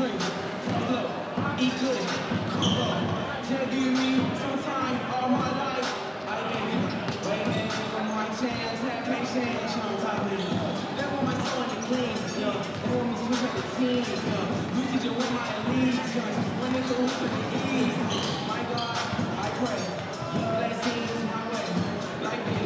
drink, flow, eat good, tell you me sometime all my life. I've been waiting for my chance, have patience, Untitled. They want my soul in the clean, yo. They want me to switch up the team, yo. Lose you with my allegiance, when it's over for the East. My God, I pray, blessings my way, like me,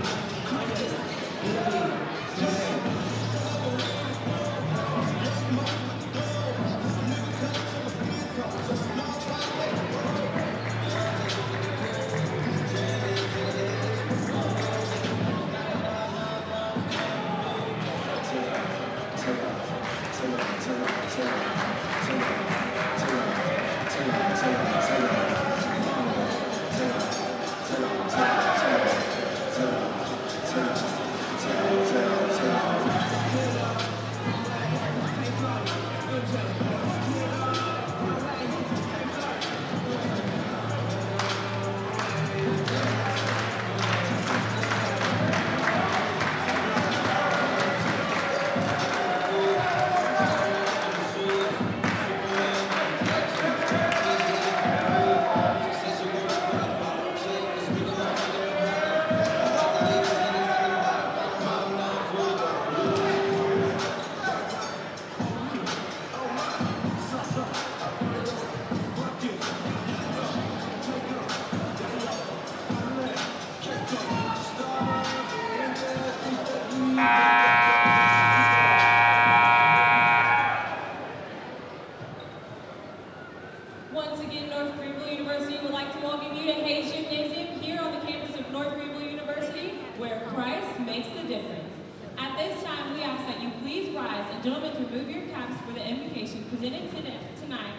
Once again, North Greenville University would like to welcome you to Hayes Gymnasium here on the campus of North Greenville University, where Christ makes the difference. At this time, we ask that you please rise and gentlemen remove your caps for the invocation presented tonight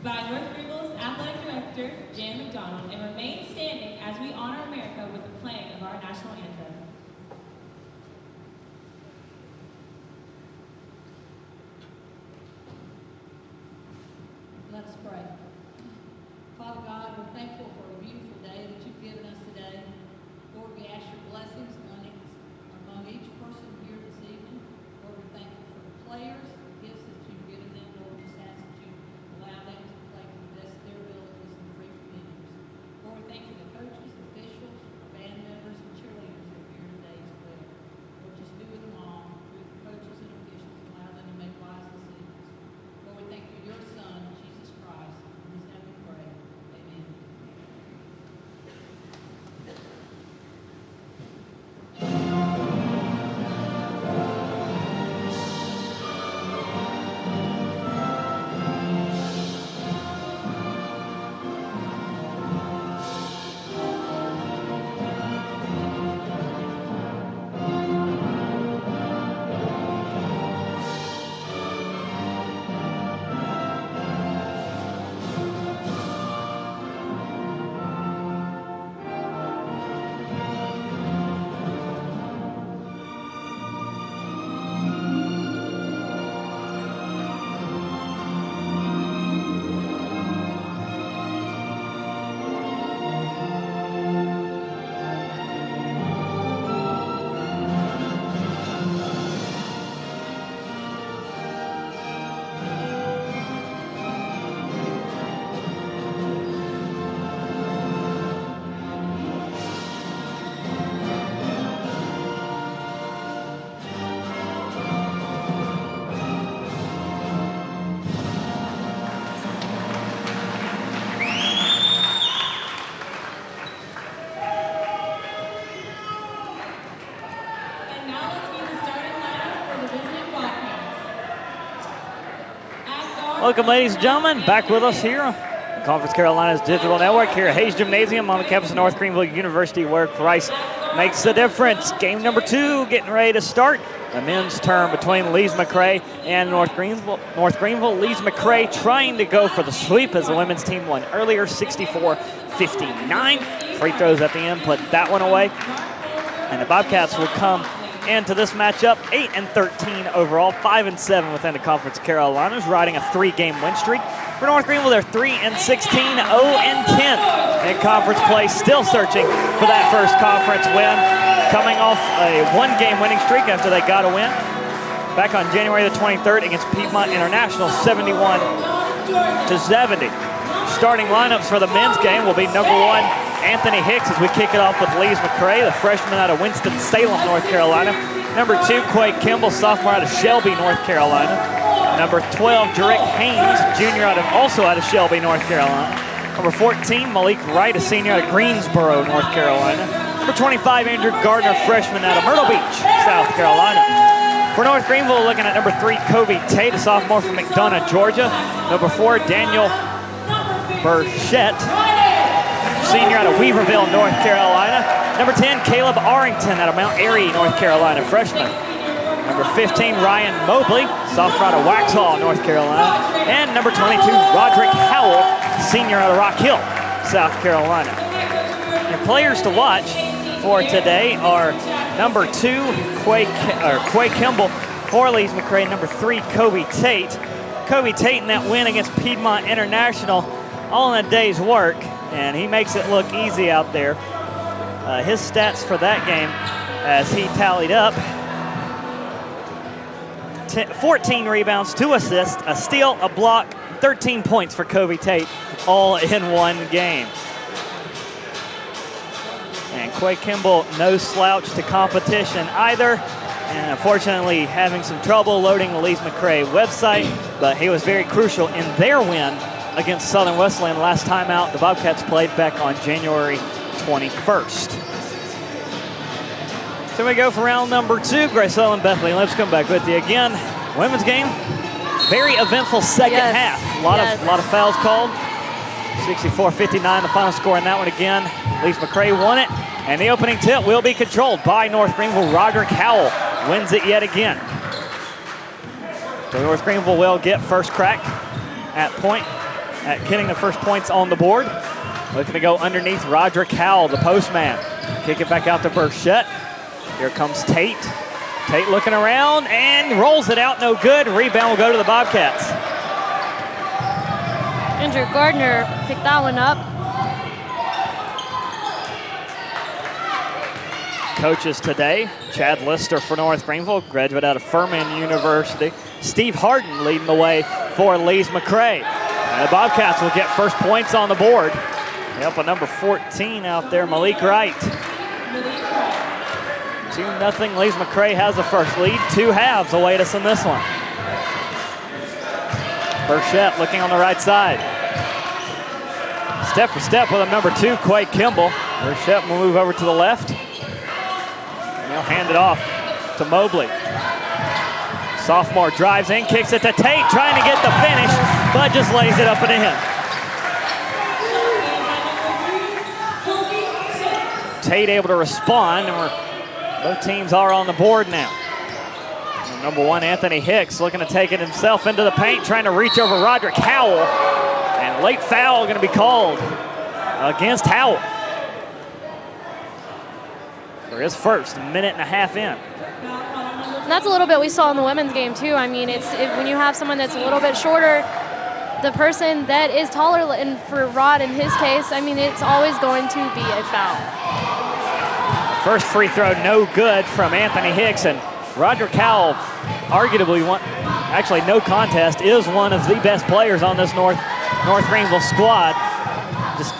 by North Greenville's Athletic Director, Jan McDonald, and remain standing as we honor America with the playing of our national anthem. Let us pray. Father God, we're thankful for a beautiful day that you've given us today. Lord, we ask your blessings among each person here this evening. Lord, we're thankful for the players, the gifts that you've given them. Lord, we just ask that you allow them to play to the best of their abilities and free from injuries. Lord, we thank you for the coaches, the officials, band members, and cheerleaders that are here today as well. Lord, just be with them all, be with the coaches and officials, and allow them to make wise decisions. Lord, we thank you for your Son, Jesus Christ. In his name we pray. Amen. And now let's meet the starting lineup for the visiting Bobcats. At guard, Welcome, ladies and gentlemen, back with us here on Conference Carolina's digital network here at Hayes Gymnasium on the campus of North Greenville University, where Christ makes the difference. Game number 2 getting ready to start. The men's term between Lees-McRae and North Greenville. Lees-McRae trying to go for the sweep as the women's team won earlier, 64-59. Free throws at the end put that one away. And the Bobcats will come into this matchup 8-13 overall, 5-7 within the Conference Carolinas, riding a 3-game win streak. For North Greenville, they're 3-16, 0-10 in conference play, still searching for that first conference win, coming off a 1-game winning streak after they got a win back on January the 23rd against Piedmont International, 71-59. to 70. Starting lineups for the men's game will be number 1, Anthony Hicks, as we kick it off with Lees-McRae, the freshman out of Winston-Salem, North Carolina. Number 2, Quay Kimball, sophomore out of Shelby, North Carolina. Number 12, Jarek Haynes, junior also out of Shelby, North Carolina. Number 14, Malik Wright, a senior out of Greensboro, North Carolina. Number 25, Andrew Gardner, freshman out of Myrtle Beach, South Carolina. For North Greenville, looking at number 3, Covey Tate, a sophomore from McDonough, Georgia. Number 4, Daniel Burchett, senior out of Weaverville, North Carolina. Number 10, Caleb Arrington out of Mount Airy, North Carolina, freshman. Number 15, Ryan Mobley, sophomore out of Waxhaw, North Carolina. And number 22, Roderick Howell, senior out of Rock Hill, South Carolina. And players to watch for today are number 2, Quay Kimball for Lees-McRae. Number 3, Covey Tate. Covey Tate in that win against Piedmont International, all in a day's work, and he makes it look easy out there. His stats for that game, as he tallied up, 14 rebounds, 2 assists, a steal, a block, 13 points for Covey Tate, all in one game. And Quay Kimball, no slouch to competition either. And unfortunately having some trouble loading the Lees-McRae website, but he was very crucial in their win against Southern Wesleyan last time out. The Bobcats played back on January 21st. So we go for round number 2. Grace Sullivan, Bethany Lipscomb back with you again. Women's game, very eventful second half. A lot of fouls called. 64-59 the final score in that one again. Lees-McRae won it, and the opening tip will be controlled by North Greenville. Roderick Howell wins it yet again. So North Greenville will get first crack at getting the first points on the board. Looking to go underneath Roderick Howell, the postman. Kick it back out to Burchett. Here comes Tate. Tate looking around and rolls it out, no good. Rebound will go to the Bobcats. Andrew Gardner picked that one up. Coaches today, Chad Lister for North Greenville, graduate out of Furman University. Steve Harden leading the way for Lees-McRae. And the Bobcats will get first points on the board. Up on number 14 out there, Malik Wright. 2-0, Lees-McRae has the first lead. 2 halves await us in this one. Burchett looking on the right side. Step for step with a number 2, Quay Kimball. Burchett will move over to the left. And he'll hand it off to Mobley. Sophomore drives in, kicks it to Tate, trying to get the finish, but just lays it up and in. Tate able to respond, and both teams are on the board now. And number 1, Anthony Hicks, looking to take it himself into the paint, trying to reach over Roderick Howell. And late foul going to be called against Howell. For his first, minute and a half in. And that's a little bit we saw in the women's game too. I mean, when you have someone that's a little bit shorter, the person that is taller, and for Rod in his case, I mean, it's always going to be a foul. First free throw, no good from Anthony Hicks, and Roderick Howell, arguably no contest, is one of the best players on this North Greenville squad. Just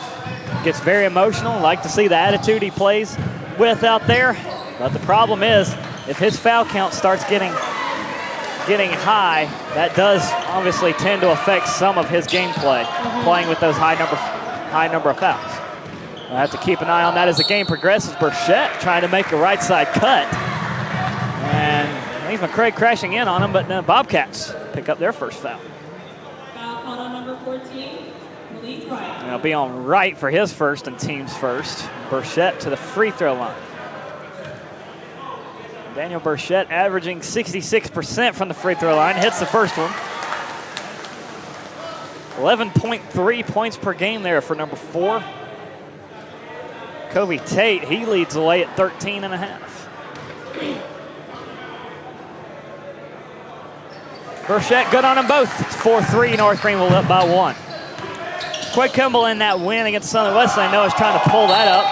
gets very emotional. Like to see the attitude he plays with out there. But the problem is, if his foul count starts getting high, that does obviously tend to affect some of his gameplay, playing with those high number of fouls. We'll have to keep an eye on that as the game progresses. Burchett trying to make a right side cut. And Lees-McRae crashing in on him, but the Bobcats pick up their first foul. Foul called on number 14, Malik Wright. And it'll be on Wright for his first and team's first. Burchett to the free throw line. Daniel Burchett averaging 66% from the free throw line, hits the first one. 11.3 points per game there for number 4. Covey Tate, he leads the way at 13.5. Burchett good on them both. It's 4-3, North Greenville up by 1. Quay Kimball in that win against Southern Wesleyan, is trying to pull that up.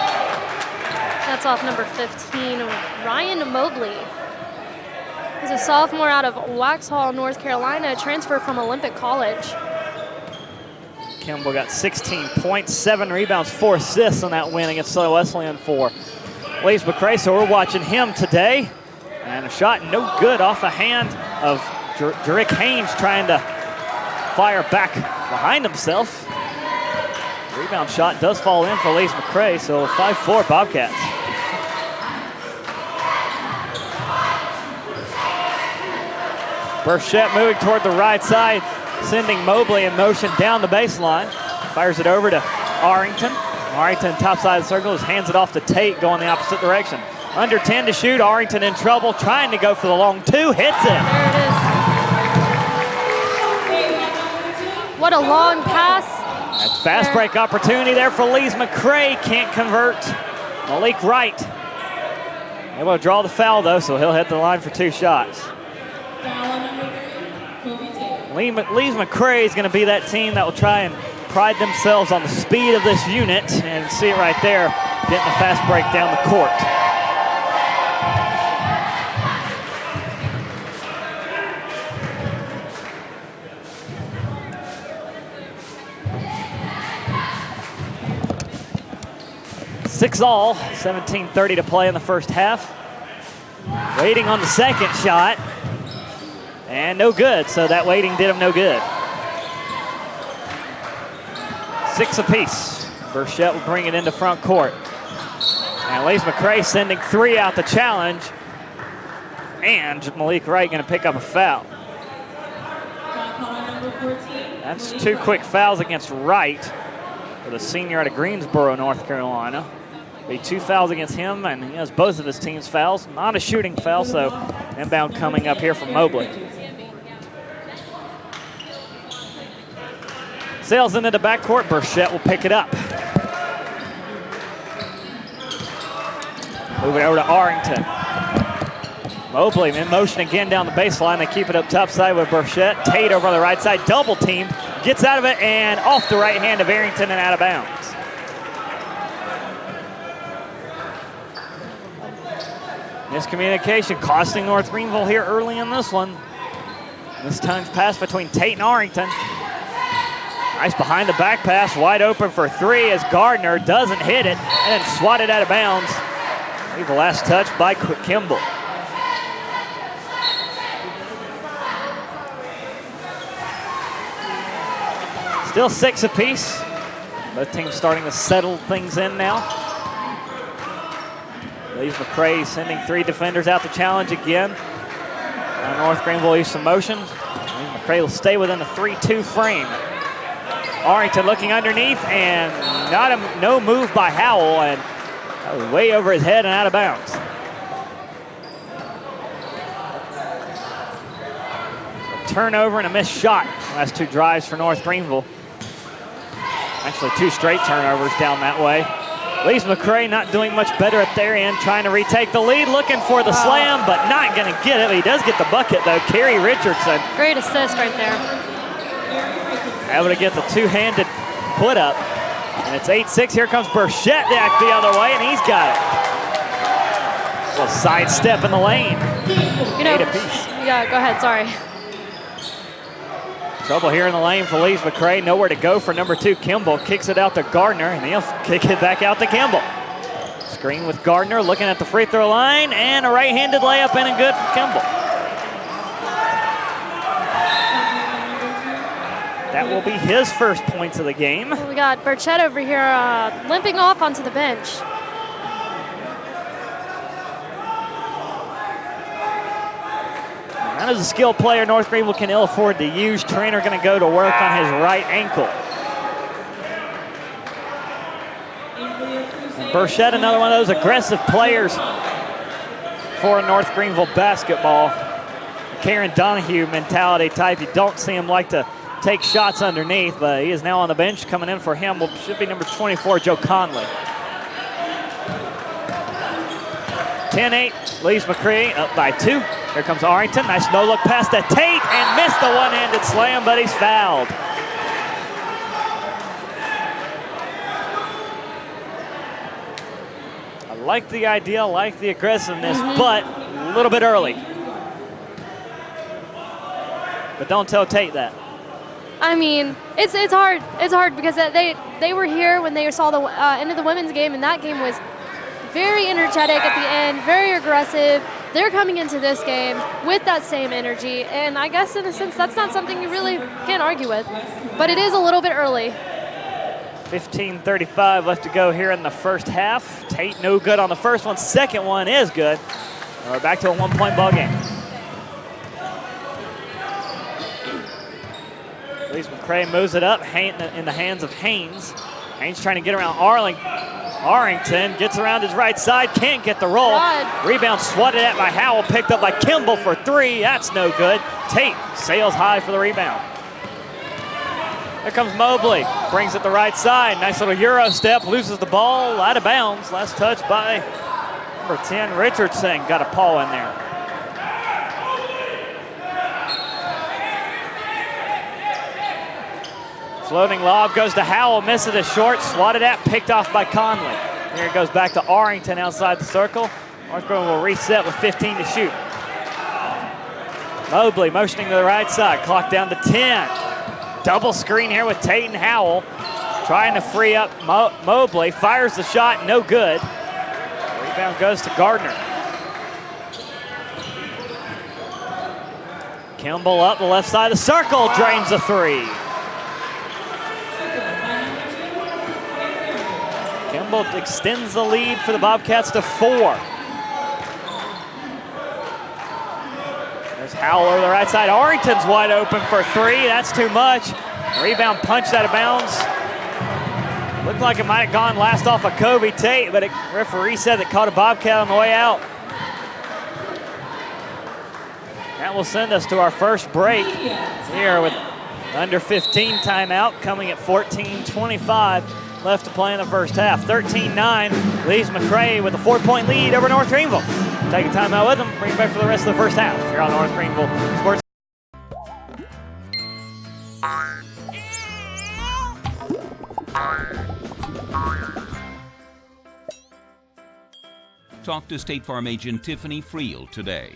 That's off number 15, Ryan Mobley. He's a sophomore out of Waxhaw, North Carolina, transfer from Olympic College. Kimball got 16 points, 7 rebounds, 4 assists on that win against Southern Wesleyan for Lees-McRae. So we're watching him today. And a shot no good off the hand of Jerick Haynes, trying to fire back behind himself. Rebound shot does fall in for Lees-McRae, so 5-4 Bobcats. Burchett moving toward the right side, sending Mobley in motion down the baseline. Fires it over to Arrington. Arrington, top side of the circle, just hands it off to Tate, going the opposite direction. Under 10 to shoot. Arrington in trouble, trying to go for the long two. Hits it. There it is. What a long pass. That's fast break opportunity there for Lees-McRae. Can't convert. Malik Wright able to draw the foul, though, so he'll hit the line for 2 shots. Lees-McRae is going to be that team that will try and pride themselves on the speed of this unit, and see it right there, getting a fast break down the court. Six all, 17:30 to play in the first half. Waiting on the second shot, and no good, so that waiting did him no good. 6 apiece. Burchett will bring it into front court. And Lees-McRae sending 3 out the challenge, and Malik Wright going to pick up a foul. That's 2 quick fouls against Wright, for the senior out of Greensboro, North Carolina. Be 2 fouls against him, and he has both of his team's fouls. Not a shooting foul, so inbound coming up here from Mobley. Sails into the backcourt. Burchett will pick it up. Move it over to Arrington. Mobley in motion again down the baseline. They keep it up top side with Burchett. Tate over on the right side, double team. Gets out of it and off the right hand of Arrington and out of bounds. Miscommunication costing North Greenville here early in this one. This time's pass between Tate and Arrington. Nice behind the back pass, wide open for 3 as Gardner doesn't hit it and then swatted out of bounds. I believe the last touch by Kimball. Still 6 apiece. Both teams starting to settle things in now. Lees-McRae sending 3 defenders out to challenge again. North Greenville used some motion. McRae will stay within the 3-2 frame. Arrington looking underneath, and no move by Howell, and that was way over his head and out of bounds. A turnover and a missed shot. Last 2 drives for North Greenville. Actually 2 straight turnovers down that way. Lees-McRae not doing much better at their end, trying to retake the lead, looking for the slam, but not going to get it. He does get the bucket, though. Kerry Richardson. Great assist right there. Able to get the 2-handed put up. And it's 8-6. Here comes Burchett back the other way, and he's got it. A little sidestep in the lane. You know, 8 apiece. Yeah, go ahead, sorry. Trouble here in the lane for Lees-McRae. Nowhere to go for number 2, Kimball. Kicks it out to Gardner, and he'll kick it back out to Kimball. Screen with Gardner, looking at the free throw line, and a right-handed layup in and good for Kimball. That will be his first points of the game. We got Burchett over here limping off onto the bench. That is a skilled player North Greenville can ill afford to use. Trainer going to go to work on his right ankle. And Burchett, another one of those aggressive players for North Greenville basketball. Karen Donahue mentality type. You don't see him like to take shots underneath, but he is now on the bench. Coming in for him should be number 24, Joe Conley. 10-8, Lees-McRae up by 2. Here comes Arrington. Nice no-look pass to Tate and missed the one-handed slam, but he's fouled. I like the idea, I like the aggressiveness, but a little bit early. But don't tell Tate that. I mean, it's hard. It's hard because they were here when they saw the end of the women's game, and that game was very energetic at the end, very aggressive. They're coming into this game with that same energy, and I guess in a sense that's not something you really can't argue with. But it is a little bit early. 15:35 left to go here in the first half. Tate no good on the first one. Second one is good. We're back to a 1-point ball game. Lees-McRae moves it up in the hands of Haynes. Haynes trying to get around Arrington gets around his right side, can't get the roll. God. Rebound swatted at by Howell, picked up by Kimball for 3. That's no good. Tate sails high for the rebound. There comes Mobley, brings it the right side. Nice little Euro step, loses the ball, out of bounds. Last touch by number 10, Richardson. Got a paw in there. Floating lob goes to Howell, misses it short, swatted at, picked off by Conley. Here it goes back to Arrington outside the circle. North Greenville will reset with 15 to shoot. Mobley motioning to the right side, clock down to 10. Double screen here with Tate and Howell. Trying to free up Mobley, fires the shot, no good. Rebound goes to Gardner. Kimball up the left side of the circle, drains the 3. Kimball extends the lead for the Bobcats to 4. There's Howell over the right side. Arrington's wide open for 3. That's too much. Rebound punched out of bounds. Looked like it might have gone last off of Kobe Tate, but referee said it caught a Bobcat on the way out. That will send us to our first break here with under 15 timeout coming at 14:25. Left to play in the first half. 13-9, Lees-McRae with a 4-point lead over North Greenville. Take a timeout with them, bring it back for the rest of the first half here on North Greenville Sports. Talk to State Farm agent Tiffany Friel today.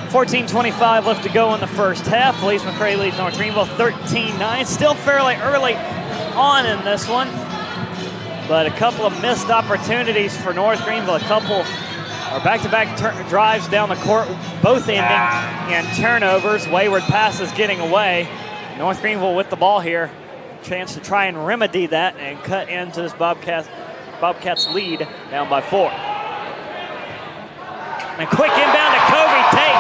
$14.25 left to go in the first half. Lees-McRae leads North Greenville 13-9. Still fairly early on in this one, but a couple of missed opportunities for North Greenville. A couple are back-to-back drives down the court, both ending in turnovers. Wayward passes getting away. North Greenville with the ball here. Chance to try and remedy that and cut into this Bobcats lead down by 4. And quick inbound to Kobe Tate.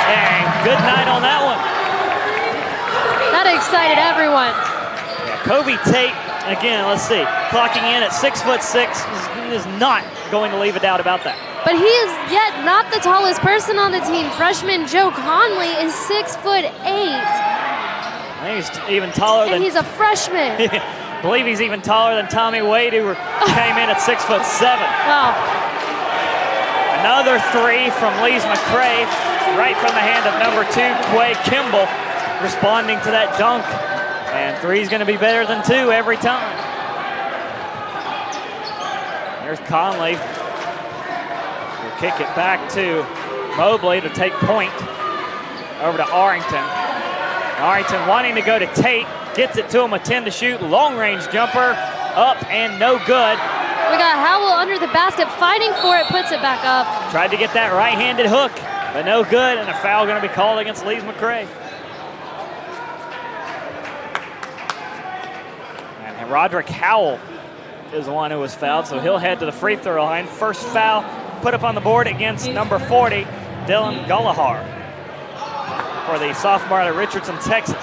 And good night on that one. That excited everyone. Yeah, Kobe Tate, again, let's see, clocking in at 6'6", is not going to leave a doubt about that. But he is yet not the tallest person on the team. Freshman Joe Conley is 6'8". I think he's even taller than... And he's a freshman. I believe he's even taller than Tommy Wade, who came in at 6'7". Wow. Another 3 from Lees-McRae, right from the hand of number 2, Quay Kimball, responding to that dunk. And 3's going to be better than 2 every time. There's Conley. We'll kick it back to Mobley to take point. Over to Arrington. Arrington wanting to go to Tate. Gets it to him, a 10 to shoot. Long-range jumper. Up and no good. We got Howell under the basket, fighting for it, puts it back up. Tried to get that right-handed hook, but no good, and a foul going to be called against Lees-McRae. And Roderick Howell is the one who was fouled, so he'll head to the free throw line. First foul put up on the board against number 40, Dylan Gullahar, for the sophomore out of Richardson, Texas.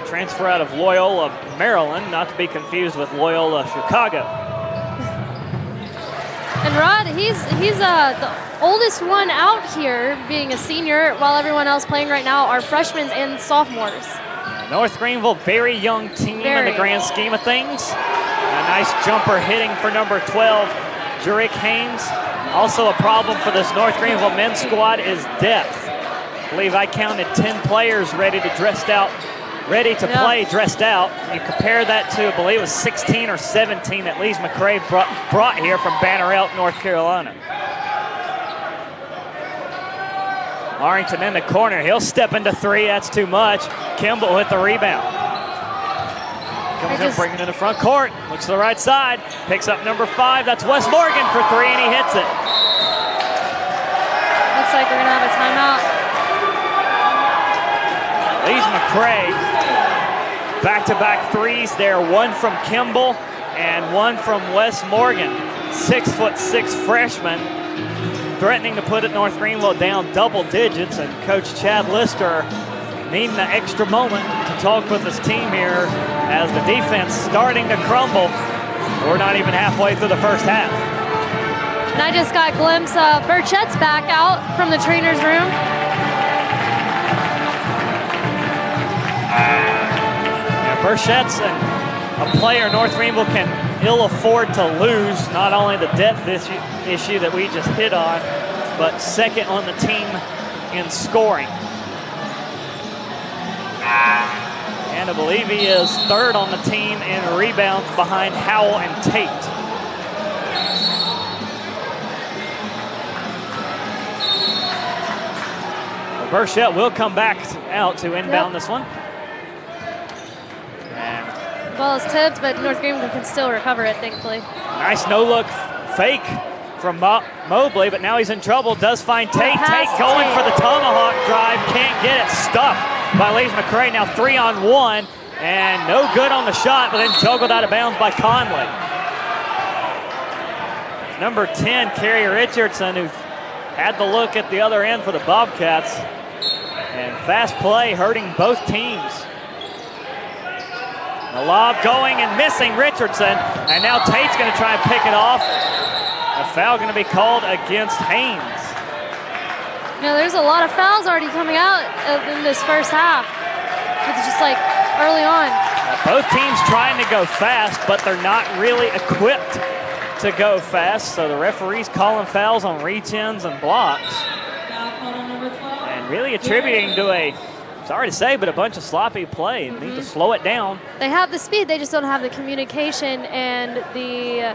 Transfer out of Loyola, Maryland, not to be confused with Loyola, Chicago. And Rod, he's the oldest one out here, being a senior, while everyone else playing right now are freshmen and sophomores. North Greenville, very young team in the grand scheme of things. A nice jumper hitting for number 12, Jurek Haynes. Also a problem for this North Greenville men's squad is depth. I believe I counted 10 players ready to play dressed out. You compare that to, I believe it was 16 or 17 that Lees-McRae brought here from Banner Elk, North Carolina. Arrington in the corner. He'll step into three. That's too much. Kimball with the rebound. Comes in, bringing it in the front court. Looks to the right side. Picks up number 5. That's Wes Morgan for 3, and he hits it. Looks like we're going to have a timeout. Lees-McRae, back-to-back threes there. One from Kimball and one from Wes Morgan. 6'6" freshman, threatening to put North Greenville down double digits, and Coach Chad Lister needing an extra moment to talk with his team here as the defense starting to crumble. We're not even halfway through the first half. And I just got a glimpse of Burchett's back out from the trainer's room. Yeah, Burchett's a player North Greenville can ill afford to lose. Not only the depth issue that we just hit on, but second on the team in scoring. And I believe he is third on the team in rebounds behind Howell and Tate. Burchett will come back out to inbound this one. The ball is tipped, but North Greenville can still recover it, thankfully. Nice no-look fake from Mobley, but now he's in trouble. Does find Tate. Tate going for the tomahawk drive. Can't get it. Stuffed by Lees-McRae. Now 3-on-1, and no good on the shot, but then juggled out of bounds by Conley. Number 10, Kerry Richardson, who had the look at the other end for the Bobcats. And fast play hurting both teams. The lob going and missing Richardson, and now Tate's going to try and pick it off. A foul going to be called against Haynes. You know, there's a lot of fouls already coming out in this first half. It's just like early on. Both teams trying to go fast, but they're not really equipped to go fast. So the referee's calling fouls on reach-ins and blocks. And really attributing to a, sorry to say, but a bunch of sloppy play. Need to slow it down. They have the speed, they just don't have the communication and the,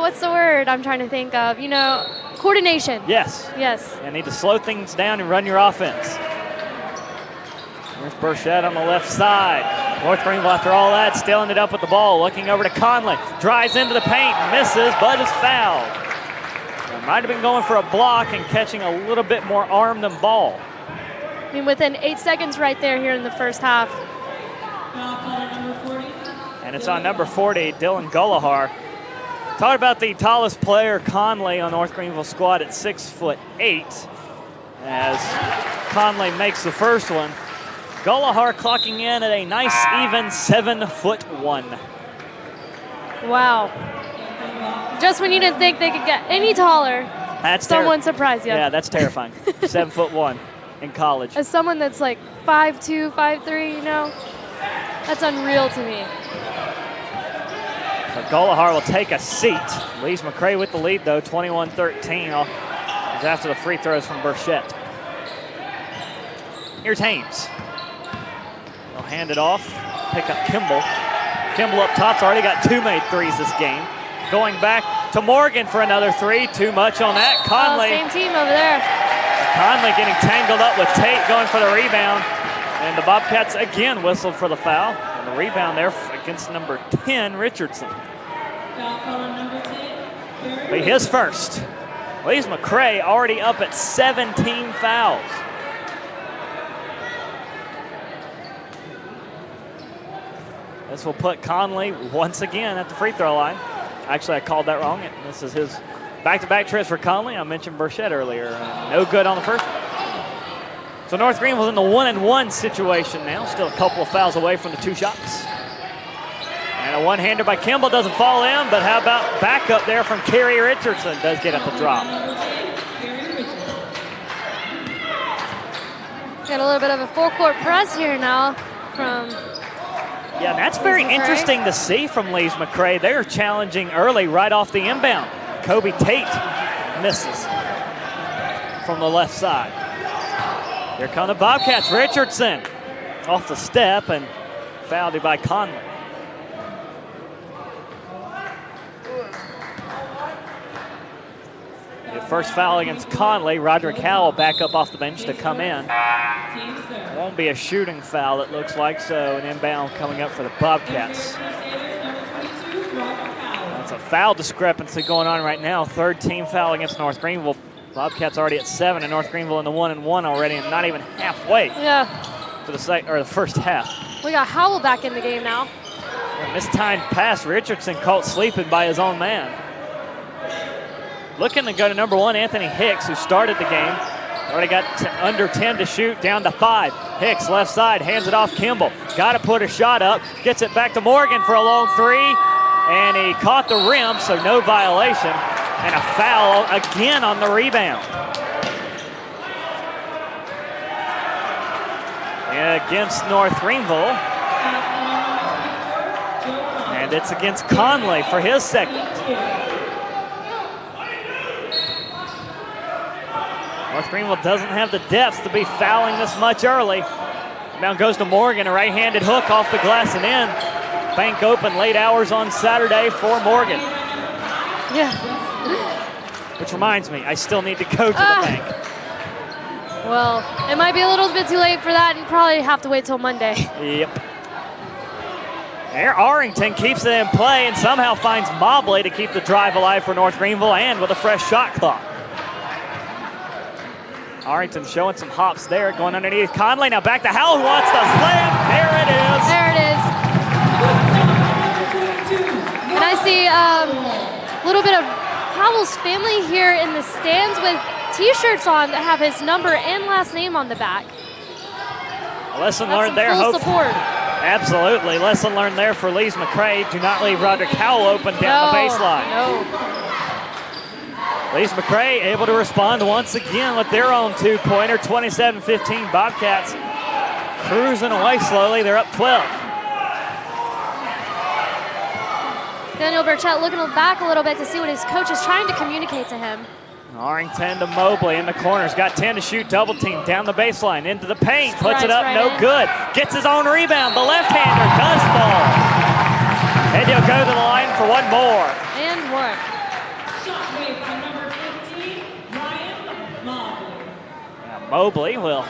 what's the word I'm trying to think of? You know, coordination. Yes. Yes. You need to slow things down and run your offense. There's Burchett on the left side. North Greenville, after all that, stealing it up with the ball. Looking over to Conley. Drives into the paint, misses, but is fouled. Might have been going for a block and catching a little bit more arm than ball. I mean, within 8 seconds right there here in the first half. And it's on number 40, Dylan Gullahar. Talk about the tallest player, Conley, on North Greenville squad at 6'8", as Conley makes the first one. Gullahar clocking in at a nice even 7'1". Wow. Just when you didn't think they could get any taller, someone surprised you. Yeah, that's terrifying. 7'1" in college. As someone that's like 5'2", 5'3", you know, that's unreal to me. So Gullahar will take a seat. Lees-McRae with the lead, though, 21-13. After the free throws from Burchett. Here's Haynes. He'll hand it off, pick up Kimball. Kimball up top's already got 2 made threes this game. Going back to Morgan for another 3. Too much on that. Conley. Same team over there. Conley getting tangled up with Tate going for the rebound. And the Bobcats again whistled for the foul. And the rebound there against number 10, Richardson. Be his first. Lees-McRae already up at 17 fouls. This will put Conley once again at the free throw line. Actually, I called that wrong. This is his back-to-back trips for Conley. I mentioned Burchett earlier. No good on the first one. So North Greenville's in the 1-and-1 situation now. Still a couple of fouls away from the 2 shots. And a one-hander by Kimball doesn't fall in, but how about back up there from Kerry Richardson? Does get at the drop. Got a little bit of a full-court press here now from Yeah, and that's very interesting to see from Lees-McRae. They're challenging early right off the inbound. Kobe Tate misses from the left side. Here come the Bobcats. Richardson off the step and fouled by Conley. The first foul against Conley. Roderick Howell back up off the bench to come in. Won't be a shooting foul, it looks like, so an inbound coming up for the Bobcats. That's a foul discrepancy going on right now. 3rd team foul against North Greenville. Bobcats already at 7, and North Greenville in the 1-and-1 already, and not even halfway to the first half. We got Howell back in the game now. And this time pass, Richardson caught sleeping by his own man. Looking to go to number 1, Anthony Hicks, who started the game. Already got under 10 to shoot, down to 5. Hicks, left side, hands it off Kimball. Got to put a shot up. Gets it back to Morgan for a long 3. And he caught the rim, so no violation. And a foul again on the rebound. Against North Greenville. And it's against Conley for his second. North Greenville doesn't have the depth to be fouling this much early. Now goes to Morgan, a right-handed hook off the glass and in. Bank open late hours on Saturday for Morgan. Yeah. Which reminds me, I still need to go to the bank. Well, it might be a little bit too late for that and probably have to wait till Monday. Yep. There, Arrington keeps it in play and somehow finds Mobley to keep the drive alive for North Greenville and with a fresh shot clock. Arrington showing some hops there, going underneath Conley. Now back to Howell, who wants the slam. There it is. There it is. And I see a little bit of Howell's family here in the stands with T-shirts on that have his number and last name on the back. Lesson learned there. Full support. Absolutely. Lesson learned there for Lees-McRae. Do not leave Roderick Howell open down the baseline. No. Lees-McRae able to respond once again with their own 2-pointer. 27-15 Bobcats cruising away slowly. They're up 12. Daniel Burchett looking back a little bit to see what his coach is trying to communicate to him. Arrington to Mobley in the corners. Got 10 to shoot, double team down the baseline, into the paint, puts it up, no good. Gets his own rebound. The left-hander does fall. And he'll go to the line for one more. And one. Mobley will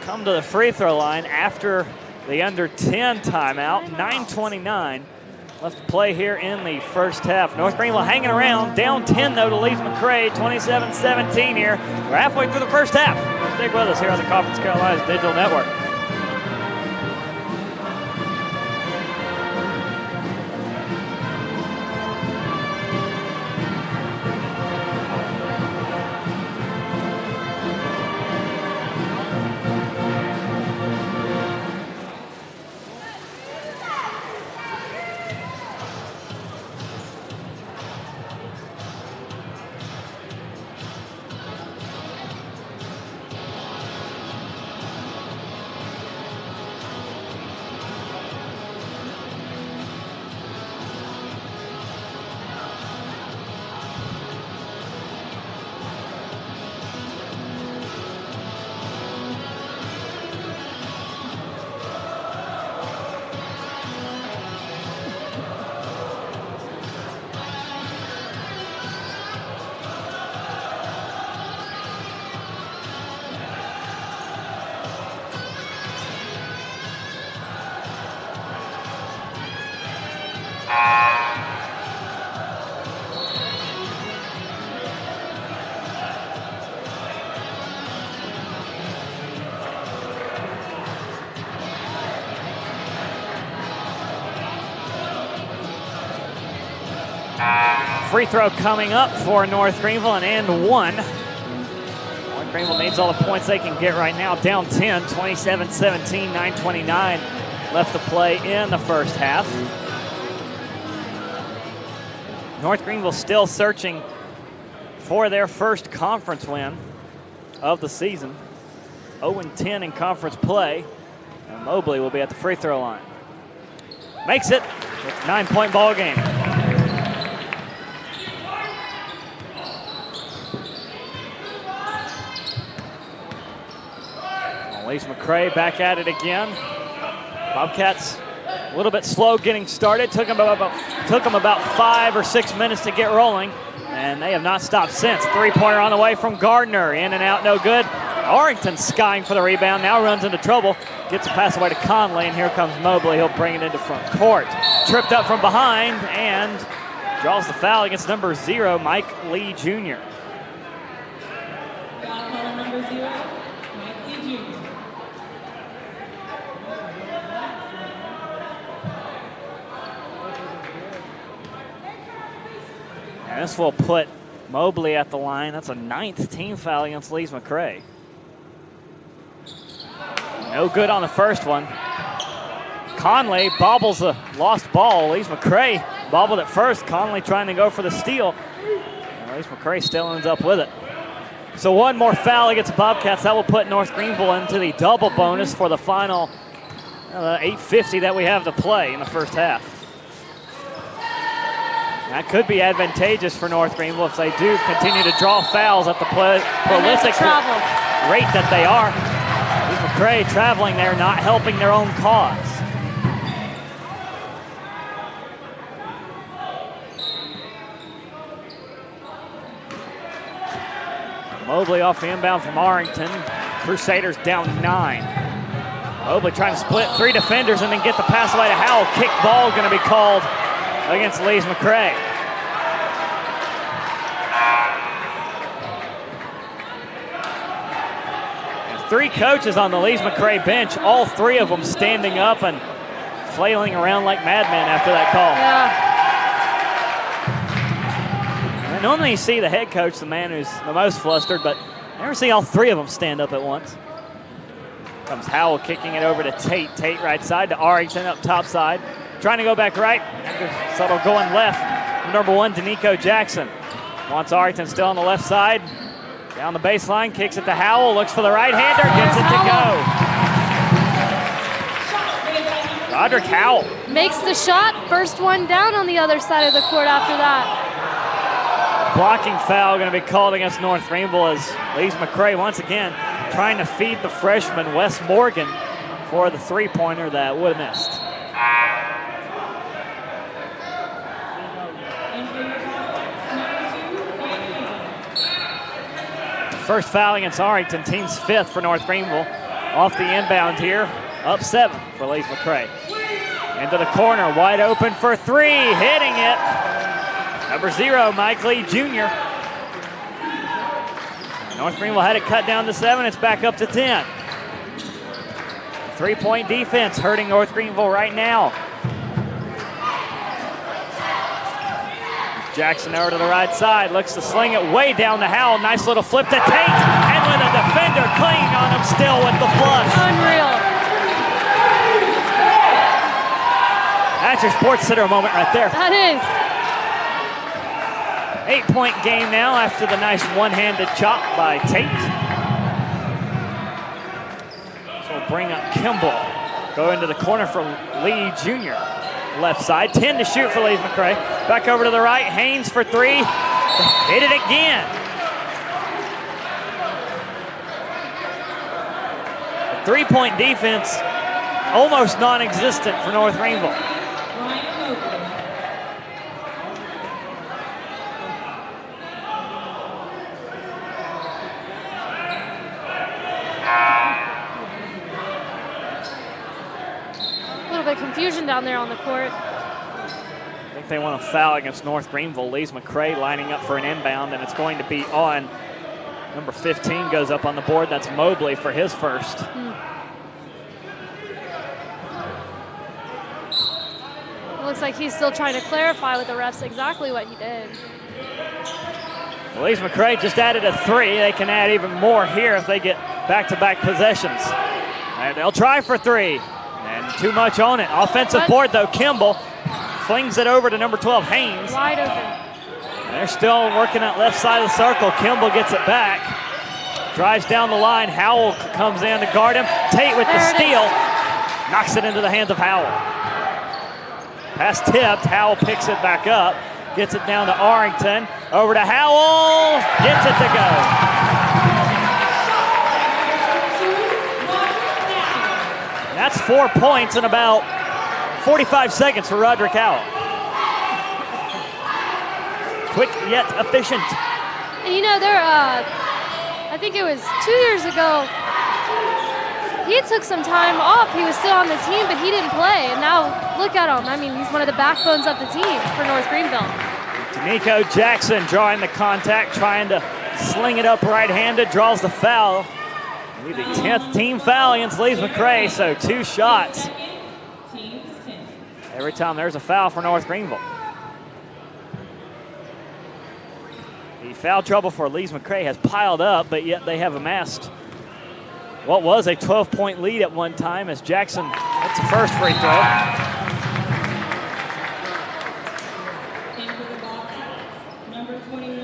come to the free throw line after the under 10 timeout. 9:29 left to play here in the first half. North Greenville hanging around, down 10 though to Lees-McRae, 27-17 here. We're halfway through the first half. Stick with us here on the Conference Carolinas Digital Network. Free throw coming up for North Greenville, and one. North Greenville needs all the points they can get right now. Down 10, 27-17, 9:29 left to play in the first half. North Greenville still searching for their first conference win of the season. 0-10 in conference play. And Mobley will be at the free throw line. Makes it. It's a 9-point ball game. Lees-McRae back at it again. Bobcats a little bit slow getting started. Took them about 5 or 6 minutes to get rolling, and they have not stopped since. Three-pointer on the way from Gardner. In and out, no good. Arrington skying for the rebound. Now runs into trouble. Gets a pass away to Conley, and here comes Mobley. He'll bring it into front court. Tripped up from behind and draws the foul against number 0, Mike Lee Jr. Foul call number 0, Mike Lee Jr. And this will put Mobley at the line. That's a 9th team foul against Lees-McRae. No good on the first one. Conley bobbles the lost ball. Lees-McRae bobbled it first. Conley trying to go for the steal. And Lees-McRae still ends up with it. So one more foul against Bobcats. That will put North Greenville into the double bonus for the final 8:50 that we have to play in the first half. That could be advantageous for North Greenville if they do continue to draw fouls at the prolific rate that they are. Lees-McRae traveling there, not helping their own cause. Mobley off the inbound from Arrington. Crusaders down 9. Mobley trying to split 3 defenders and then get the pass away to Howell. Kick ball going to be called against Lees-McRae. There's 3 coaches on the Lees-McRae bench, all 3 of them standing up and flailing around like madmen after that call. Yeah. And normally you see the head coach, the man who's the most flustered, but I never see all 3 of them stand up at once. Comes Howell kicking it over to Tate. Tate right side to Arrington up top side. Trying to go back right. Subtle going left. Number 1, Danico Jackson. Wants Arrington still on the left side. Down the baseline, kicks it to Howell. Looks for the right-hander, gets it to go. Roderick Howell. Makes the shot. First one down on the other side of the court after that. Blocking foul going to be called against North Greenville as Lees-McRae once again trying to feed the freshman Wes Morgan for the three-pointer that would have missed. First foul against Arrington, team's 5th for North Greenville. Off the inbound here, up 7 for Lees-McRae. Into the corner, wide open for 3, hitting it. Number 0, Mike Lee Jr. North Greenville had it cut down to 7, it's back up to 10. 3-point defense hurting North Greenville right now. Jackson over to the right side, looks to sling it way down to Howell. Nice little flip to Tate, and with a defender clinging on him still with the flush. Unreal. That's your Sports Center moment right there. That is. 8-point game now after the nice one-handed chop by Tate. So we'll bring up Kimball. Go into the corner for Lee Jr. Left side, 10 to shoot for Lees-McRae. Back over to the right, Haynes for 3. Hit it again. A 3-point defense, almost non-existent for North Greenville. Confusion down there on the court. I think they want to foul against North Greenville. Lees-McRae lining up for an inbound, and it's going to be on. Number 15 goes up on the board. That's Mobley for his first. It looks like he's still trying to clarify with the refs exactly what he did. Lees-McRae just added a 3. They can add even more here if they get back-to-back possessions. And they'll try for 3. And too much on it. Offensive board, though. Kimball flings it over to number 12, Haynes. Wide open. They're still working that left side of the circle. Kimball gets it back. Drives down the line. Howell comes in to guard him. Tate with the steal. Knocks it into the hands of Howell. Pass tipped. Howell picks it back up. Gets it down to Arrington. Over to Howell. Gets it to go. That's 4 points in about 45 seconds for Roderick Howell. Quick yet efficient. And you know, I think it was 2 years ago, he took some time off. He was still on the team, but he didn't play. And now look at him. I mean, he's one of the backbones of the team for North Greenville. Danico Jackson drawing the contact, trying to sling it up right-handed, draws the foul. It'll be the 10th team foul against Lees-McRae, so 2 shots. Every time there's a foul for North Greenville. The foul trouble for Lees-McRae has piled up, but yet they have amassed what was a 12-point lead at one time as Jackson hits the first free throw.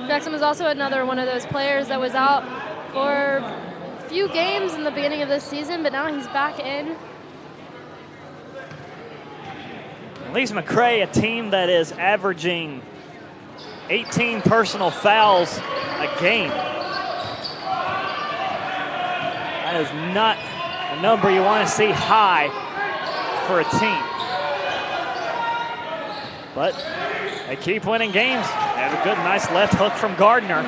Jackson was also another one of those players that was out for a few games in the beginning of this season, but now he's back in. Lees-McRae, a team that is averaging 18 personal fouls a game. That is not a number you want to see high for a team. But they keep winning games. They have a good, nice left hook from Gardner.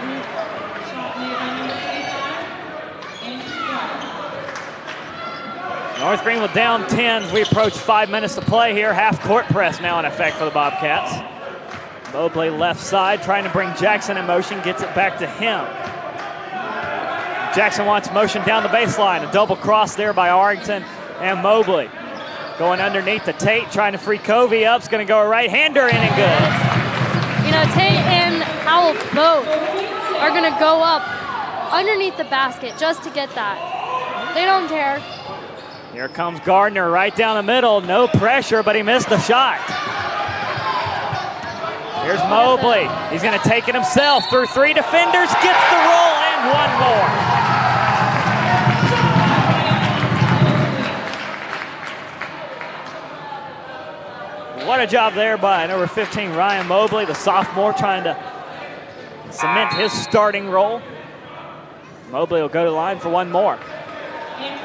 North Greenville down 10 as we approach 5 minutes to play here. Half court press now in effect for the Bobcats. Mobley left side trying to bring Jackson in motion, gets it back to him. Jackson wants motion down the baseline. A double cross there by Arrington and Mobley. Going underneath the Tate, trying to free Covey up. It's going to go a right-hander in and good. You know, Tate and Howell both are going to go up underneath the basket just to get that. They don't care. Here comes Gardner right down the middle. No pressure, but he missed the shot. Here's Mobley. He's going to take it himself through 3 defenders. Gets the roll and one more. What a job there by number 15, Ryan Mobley, the sophomore, trying to cement his starting role. Mobley will go to the line for one more. He's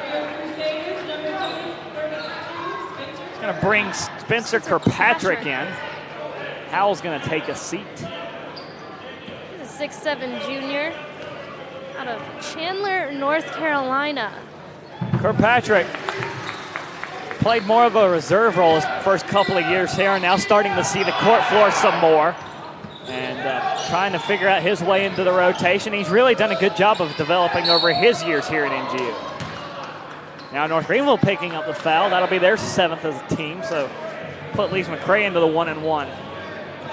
going to bring Spencer Kirkpatrick in. Howell's going to take a seat. He's a 6'7" junior out of Chandler, North Carolina. Kirkpatrick played more of a reserve role his first couple of years here, and now starting to see the court floor some more and trying to figure out his way into the rotation. He's really done a good job of developing over his years here at NGU. Now North Greenville picking up the foul. That'll be their 7th as a team, so put Lees-McRae into the 1-and-1.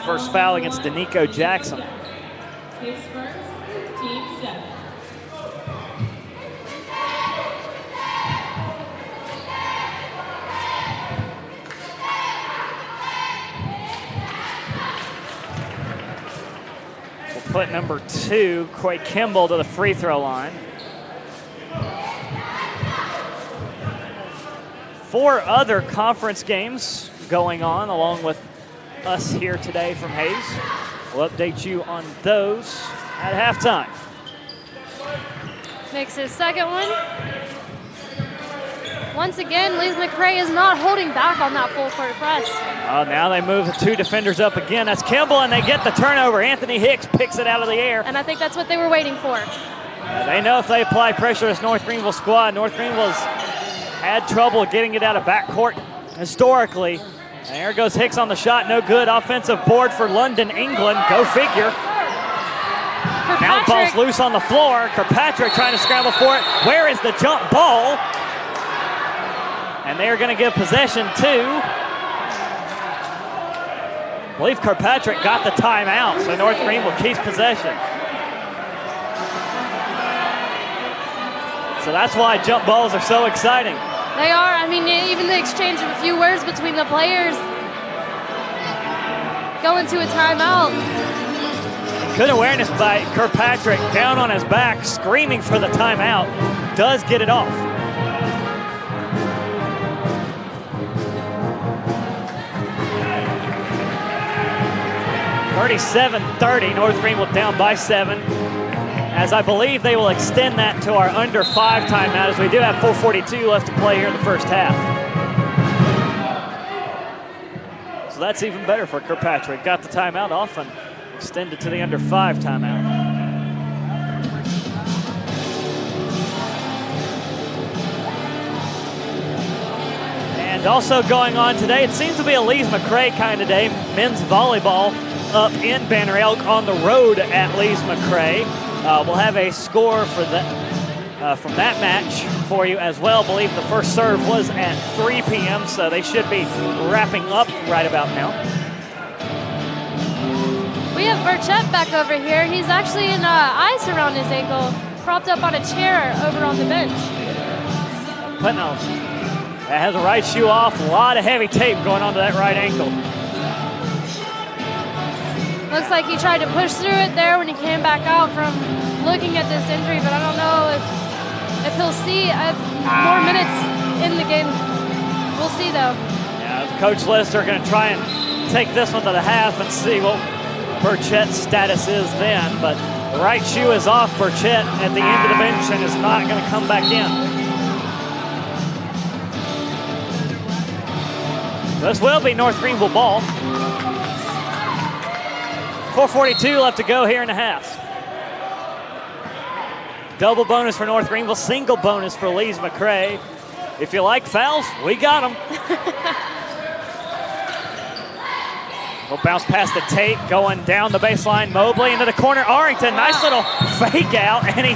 First foul against Danico Jackson. His first, team 7. We'll put number 2, Quay Kimball, to the free throw line. 4 other conference games going on along with us here today from Hayes. We'll update you on those at halftime. Makes his second one. Once again, Lees-McRae is not holding back on that full court press. Now they move the 2 defenders up again. That's Kimball, and they get the turnover. Anthony Hicks picks it out of the air. And I think that's what they were waiting for. They know if they apply pressure to this North Greenville squad, North Greenville's had trouble getting it out of backcourt historically. And there goes Hicks on the shot, no good. Offensive board for London, England. Go figure. Now ball's loose on the floor. Kirkpatrick trying to scramble for it. Where is the jump ball? And they are going to give possession to I believe Kirkpatrick got the timeout, so North Greenville keeps possession. So that's why jump balls are so exciting. They are. I mean, even the exchange of a few words between the players going to a timeout. Good awareness by Kirkpatrick, down on his back, screaming for the timeout. Does get it off. (37-30), North Greenville down by 7. As I believe they will extend that to our under 5 timeout, as we do have 4:42 left to play here in the first half. So that's even better for Kirkpatrick. Got the timeout off and extended to the under 5 timeout. And also going on today, it seems to be a Lees-McRae kind of day. Men's volleyball up in Banner Elk on the road at Lees-McRae. We'll have a score for that from that match for you as well. I believe the first serve was at 3 p.m., so they should be wrapping up right about now. We have Burchett back over here. He's actually in ice around his ankle, propped up on a chair over on the bench. Putnell that has a right shoe off. A lot of heavy tape going onto that right ankle. Looks like he tried to push through it there when he came back out from looking at this injury, but I don't know if he'll see more minutes in the game. We'll see, though. Yeah, Coach Lister going to try and take this one to the half and see what Burchett's status is then, but the right shoe is off Burchett at the end of the bench and is not going to come back in. This will be North Greenville ball. 4:42 left to go here in the half. Double bonus for North Greenville, single bonus for Lees-McRae. If you like fouls, we got them. We'll bounce past the tape, going down the baseline. Mobley into the corner. Arrington, nice little fake out, and he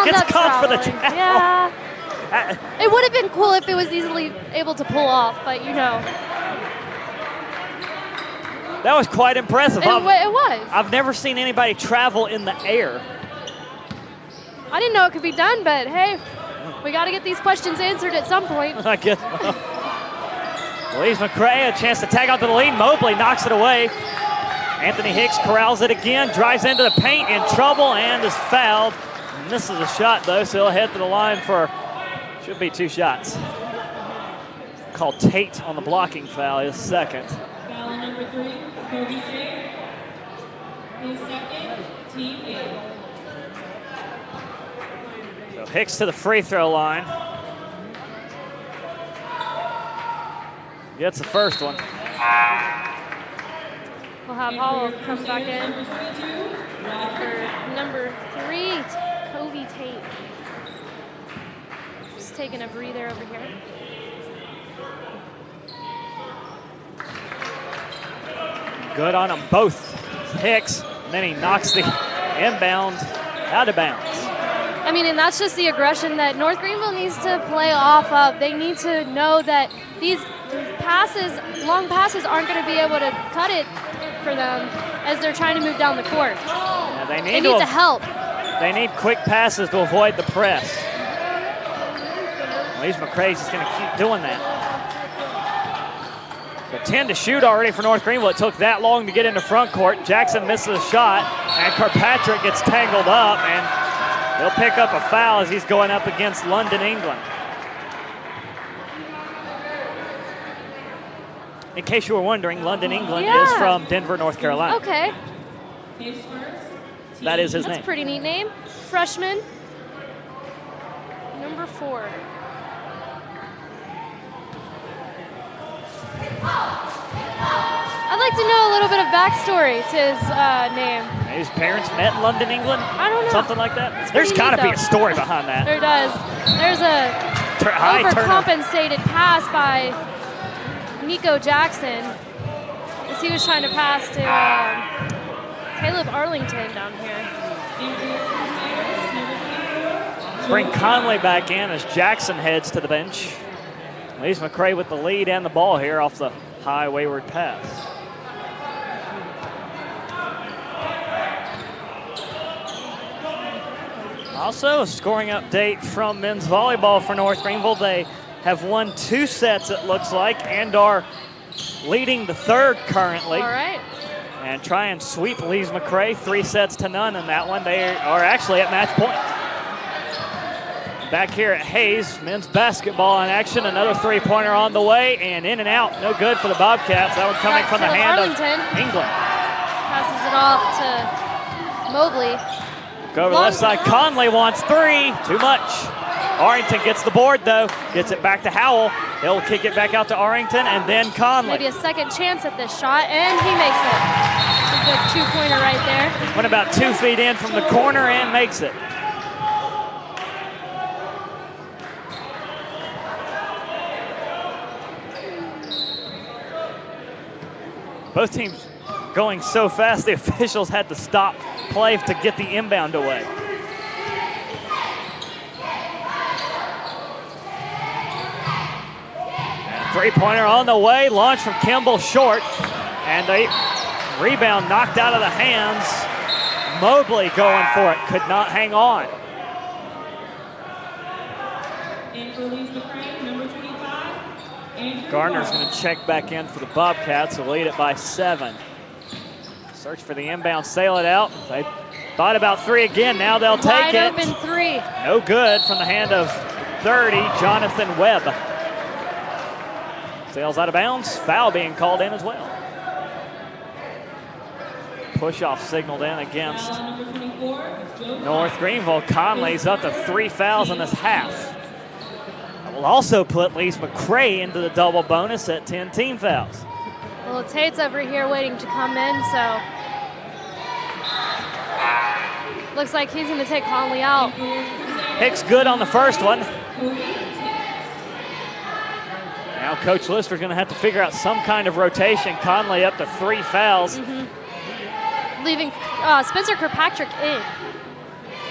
gets caught for the tackle. Yeah. It would have been cool if it was easily able to pull off, but you know. That was quite impressive. It was. I've never seen anybody travel in the air. I didn't know it could be done, but hey, we got to get these questions answered at some point. I guess. Lees-McRae, a chance to tag onto the lead. Mobley knocks it away. Anthony Hicks corrals it again, drives into the paint, in trouble, and is fouled. Misses a shot, though, so he'll head to the line for, should be 2 shots. Called Tate on the blocking foul, his second. Foul number 3, Kobe Tate. His second, team 8. So Hicks to the free throw line. Gets the first one. We'll have Hall come back in for number 3, Kobe Tate. Just taking a breather over here. Good on them both. Hicks, and then he knocks the inbound out of bounds. I mean, and that's just the aggression that North Greenville needs to play off of. They need to know that these passes, long passes, aren't going to be able to cut it for them as they're trying to move down the court. Yeah, they need to help. They need quick passes to avoid the press. Lees-McRae's just going to keep doing that. So 10 to shoot already for North Greenville. It took that long to get into front court. Jackson misses a shot, and Kirkpatrick gets tangled up, and he'll pick up a foul as he's going up against London, England. In case you were wondering, London, England is from Denver, North Carolina. Okay. That is his name. That's a pretty neat name. Freshman, number 4. I'd like to know a little bit of backstory to his name. His parents met in London, England? I don't know. Something like that? There's got to be a story behind that. There does. There's a overcompensated pass by Nico Jackson as he was trying to pass to Caleb Arlington down here. Bring Conley back in as Jackson heads to the bench. Lees-McRae with the lead and the ball here off the high wayward pass. Also, a scoring update from men's volleyball for North Greenville. They have won 2 sets, it looks like, and are leading the third currently. All right. And try and sweep Lees-McRae 3-0 in that one. They are actually at match point. Back here at Hayes, men's basketball in action. Another 3-pointer on the way, and in and out. No good for the Bobcats. That one coming from the hand Arlington. of England. Passes it off to Mobley. Go over the left side. Conley wants 3. Too much. Arlington gets the board, though. Gets it back to Howell. He'll kick it back out to Arlington, and then Conley. Maybe a second chance at this shot, and he makes it. It's a good 2-pointer right there. Went about 2 feet in from the corner and makes it. Both teams going so fast, the officials had to stop play to get the inbound away. And 3-pointer on the way, launch from Kimball short, and a rebound knocked out of the hands. Mobley going for it, could not hang on. And for Lees-McRae, number 25, Andrew Gardner's Garner. going to check back in for the Bobcats, who lead it by 7. Search for the inbound, sail it out. They thought about 3 again. Now they'll take Wide it. open 3. No good from the hand of 30, Jonathan Webb. Sails out of bounds. Foul being called in as well. Push-off signaled in against Foul on number 24, Joe North Greenville. Conley's up to 3 fouls in this half. That will also put Lees-McRae into the double bonus at 10 team fouls. Well, Tate's over here waiting to come in, so looks like he's going to take Conley out. Hicks good on the first one. Now Coach Lister's going to have to figure out some kind of rotation. Conley up to 3 fouls. Leaving Spencer Kirkpatrick in.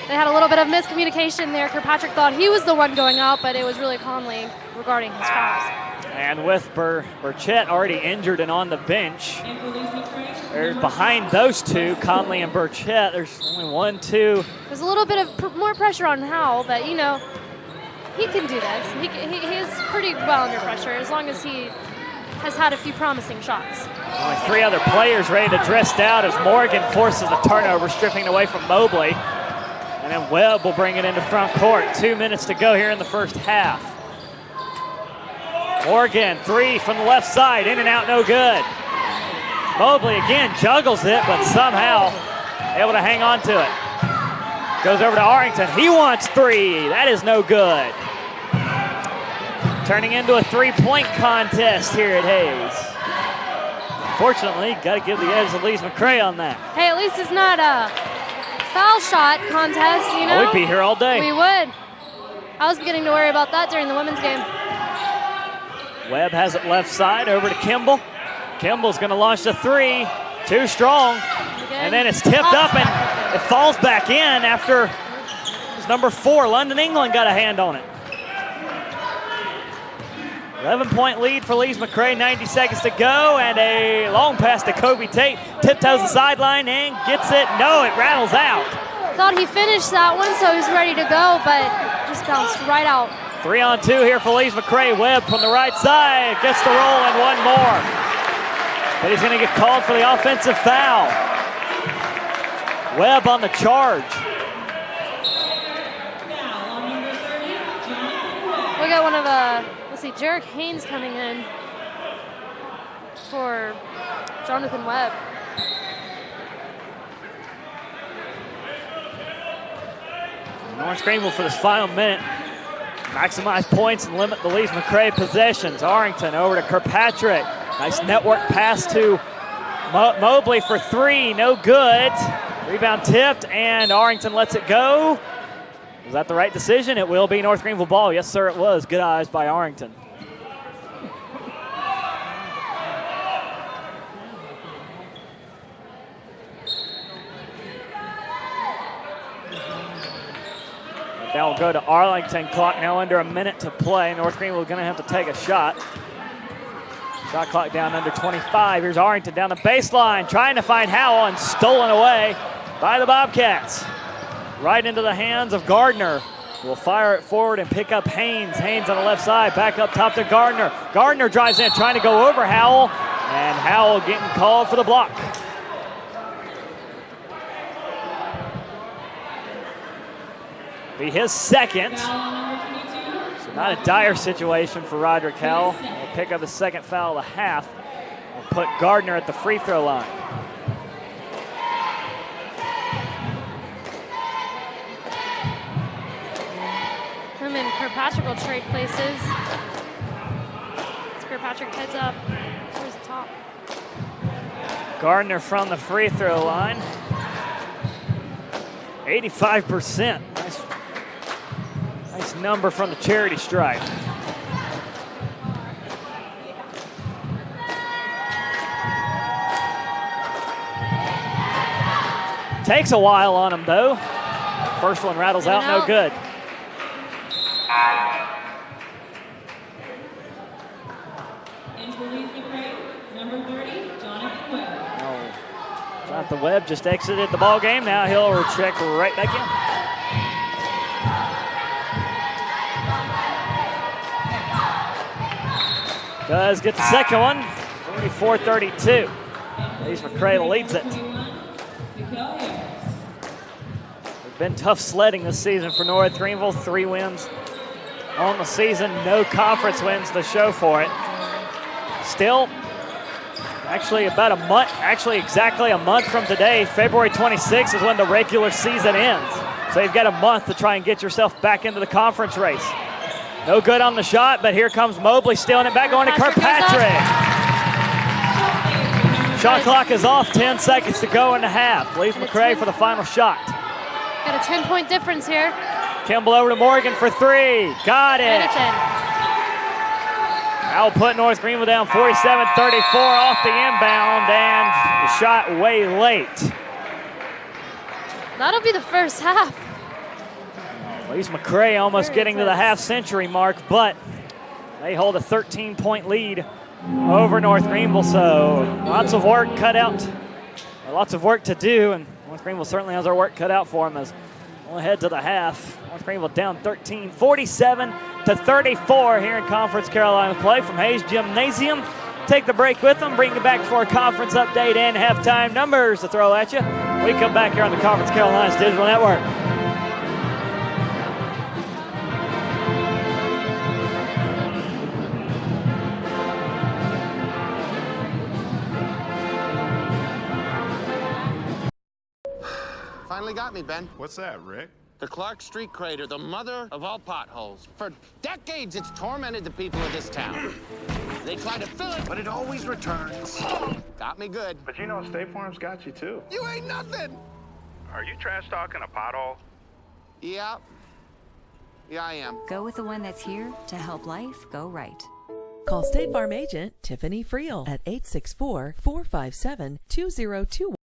They had a little bit of miscommunication there. Kirkpatrick thought he was the one going out, but it was really Conley regarding his fouls. And with Burchett already injured and on the bench, And for Lees-McRae, there's behind those two, Conley and Burchett, there's only 1, 2. There's a little bit of more pressure on Howell, but you know, he can do this. He is pretty well under pressure as long as he has had a few promising shots. Only 3 other players ready to dress out as Morgan forces a turnover, stripping away from Mobley. And then Webb will bring it into front court. 2 minutes to go here in the first half. Morgan, 3 from the left side, in and out, no good. Mobley again juggles it, but somehow able to hang on to it. Goes over to Arlington, he wants 3, that is no good. Turning into a 3-point contest here at Hayes. Unfortunately, got to give the edge to Lees-McRae on that. Hey, at least it's not a foul shot contest, you know? We'd be here all day. We would. I was beginning to worry about that during the women's game. Webb has it left side, over to Kimball. Kimball's going to launch the 3, too strong. Again. And then it's tipped up and it falls back in after his number 4, London England, got a hand on it. 11-point lead for Lees-McRae, 90 seconds to go, and a long pass to Kobe Tate. Tiptoes the sideline and gets it. No, it rattles out. Thought he finished that one, so he's ready to go, but just bounced right out. 3-on-2 here for Lees-McRae. Webb from the right side gets the roll and 1 more. But he's going to get called for the offensive foul. Webb on the charge. foul on number 30, Jonathan Webb. We got one of let's see, Jarek Haynes coming in for Jonathan Webb. North Greenville for this final minute. Maximize points and limit the Lees-McRae possessions. Arlington over to Kirkpatrick. Nice network pass to Mobley for 3, no good. Rebound tipped, and Arlington lets it go. Was that the right decision? It will be North Greenville ball. Yes, sir, it was. Good eyes by Arlington. That will go to Arlington. Clock now under a minute to play. North Greenville going to have to take a shot. Shot clock down under 25. Here's Arlington down the baseline, trying to find Howell, and stolen away by the Bobcats. right into the hands of Gardner. Will fire it forward and pick up Haynes. Haynes on the left side, back up top to Gardner. Gardner drives in, trying to go over Howell, and Howell getting called for the block. Be his second. So not a dire situation for Roderick Howell. He'll pick up his second foul of the half. We'll put Gardner at the free throw line. Him and Kirkpatrick will trade places. As Kirkpatrick heads up towards the top. Gardner from the free throw line. 85%. Nice number from the charity stripe. Takes a while on him though. First one rattles out, no good. Into Lees-McRae, number 30, Jonathan Webb. Oh, Jonathan Webb just exited the ball game. Now he'll check right back in. Does get the second one, 44-32. Lees-McRae leads it. Mikael Harris. It's been tough sledding this season for North Greenville. 3 wins on the season, no conference wins to show for it. Still, actually about a month, actually exactly a month from today, February 26th is when the regular season ends. So you've got a month to try and get yourself back into the conference race. No good on the shot, but here comes Mobley stealing it back, going to Kirkpatrick. Shot clock is off, 10 seconds to go in the half. Lees-McRae for the final shot. Got a 10-point difference here. Kimball over to Morgan for 3. Got it. And it's in. That'll put North Greenville down 47-34 off the inbound, and the shot way late. That'll be the first half. Lees-McRae almost getting to the half-century mark, but they hold a 13-point lead over North Greenville, so lots of work cut out, lots of work to do, and North Greenville certainly has their work cut out for them as we'll head to the half. North Greenville down 13, 47-34 here in Conference Carolina play from Hayes Gymnasium. Take the break with them, bring you back for a conference update and halftime numbers to throw at you. We come back here on the Conference Carolinas Digital Network. Finally got me, Ben. What's that, Rick? The Clark Street crater, the mother of all potholes. For decades, it's tormented the people of this town. They try to fill it, but it always returns. Got me good. But you know State Farm's got you, too. You ain't nothing! Are you trash talking a pothole? Yeah. Yeah, I am. Go with the one that's here to help life go right. Call State Farm agent Tiffany Friel at 864-457-2021.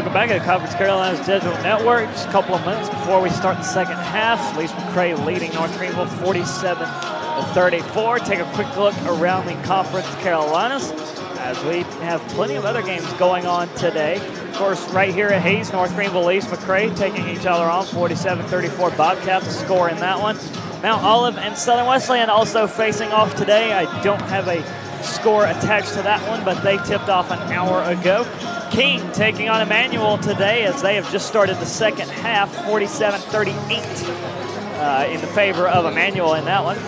Welcome back to the Conference Carolinas Digital Network. Just a couple of minutes before we start the second half. Lees-McRae leading North Greenville 47-34. Take a quick look around the Conference Carolinas as we have plenty of other games going on today. Of course, right here at Hayes, North Greenville, Lees-McRae taking each other on 47-34. Bobcats a score in that one. Mount Olive and Southern Wesleyan also facing off today. I don't have a score attached to that one, but they tipped off an hour ago. King taking on Emmanuel today as they have just started the second half, 47-38 in the favor of Emmanuel in that one.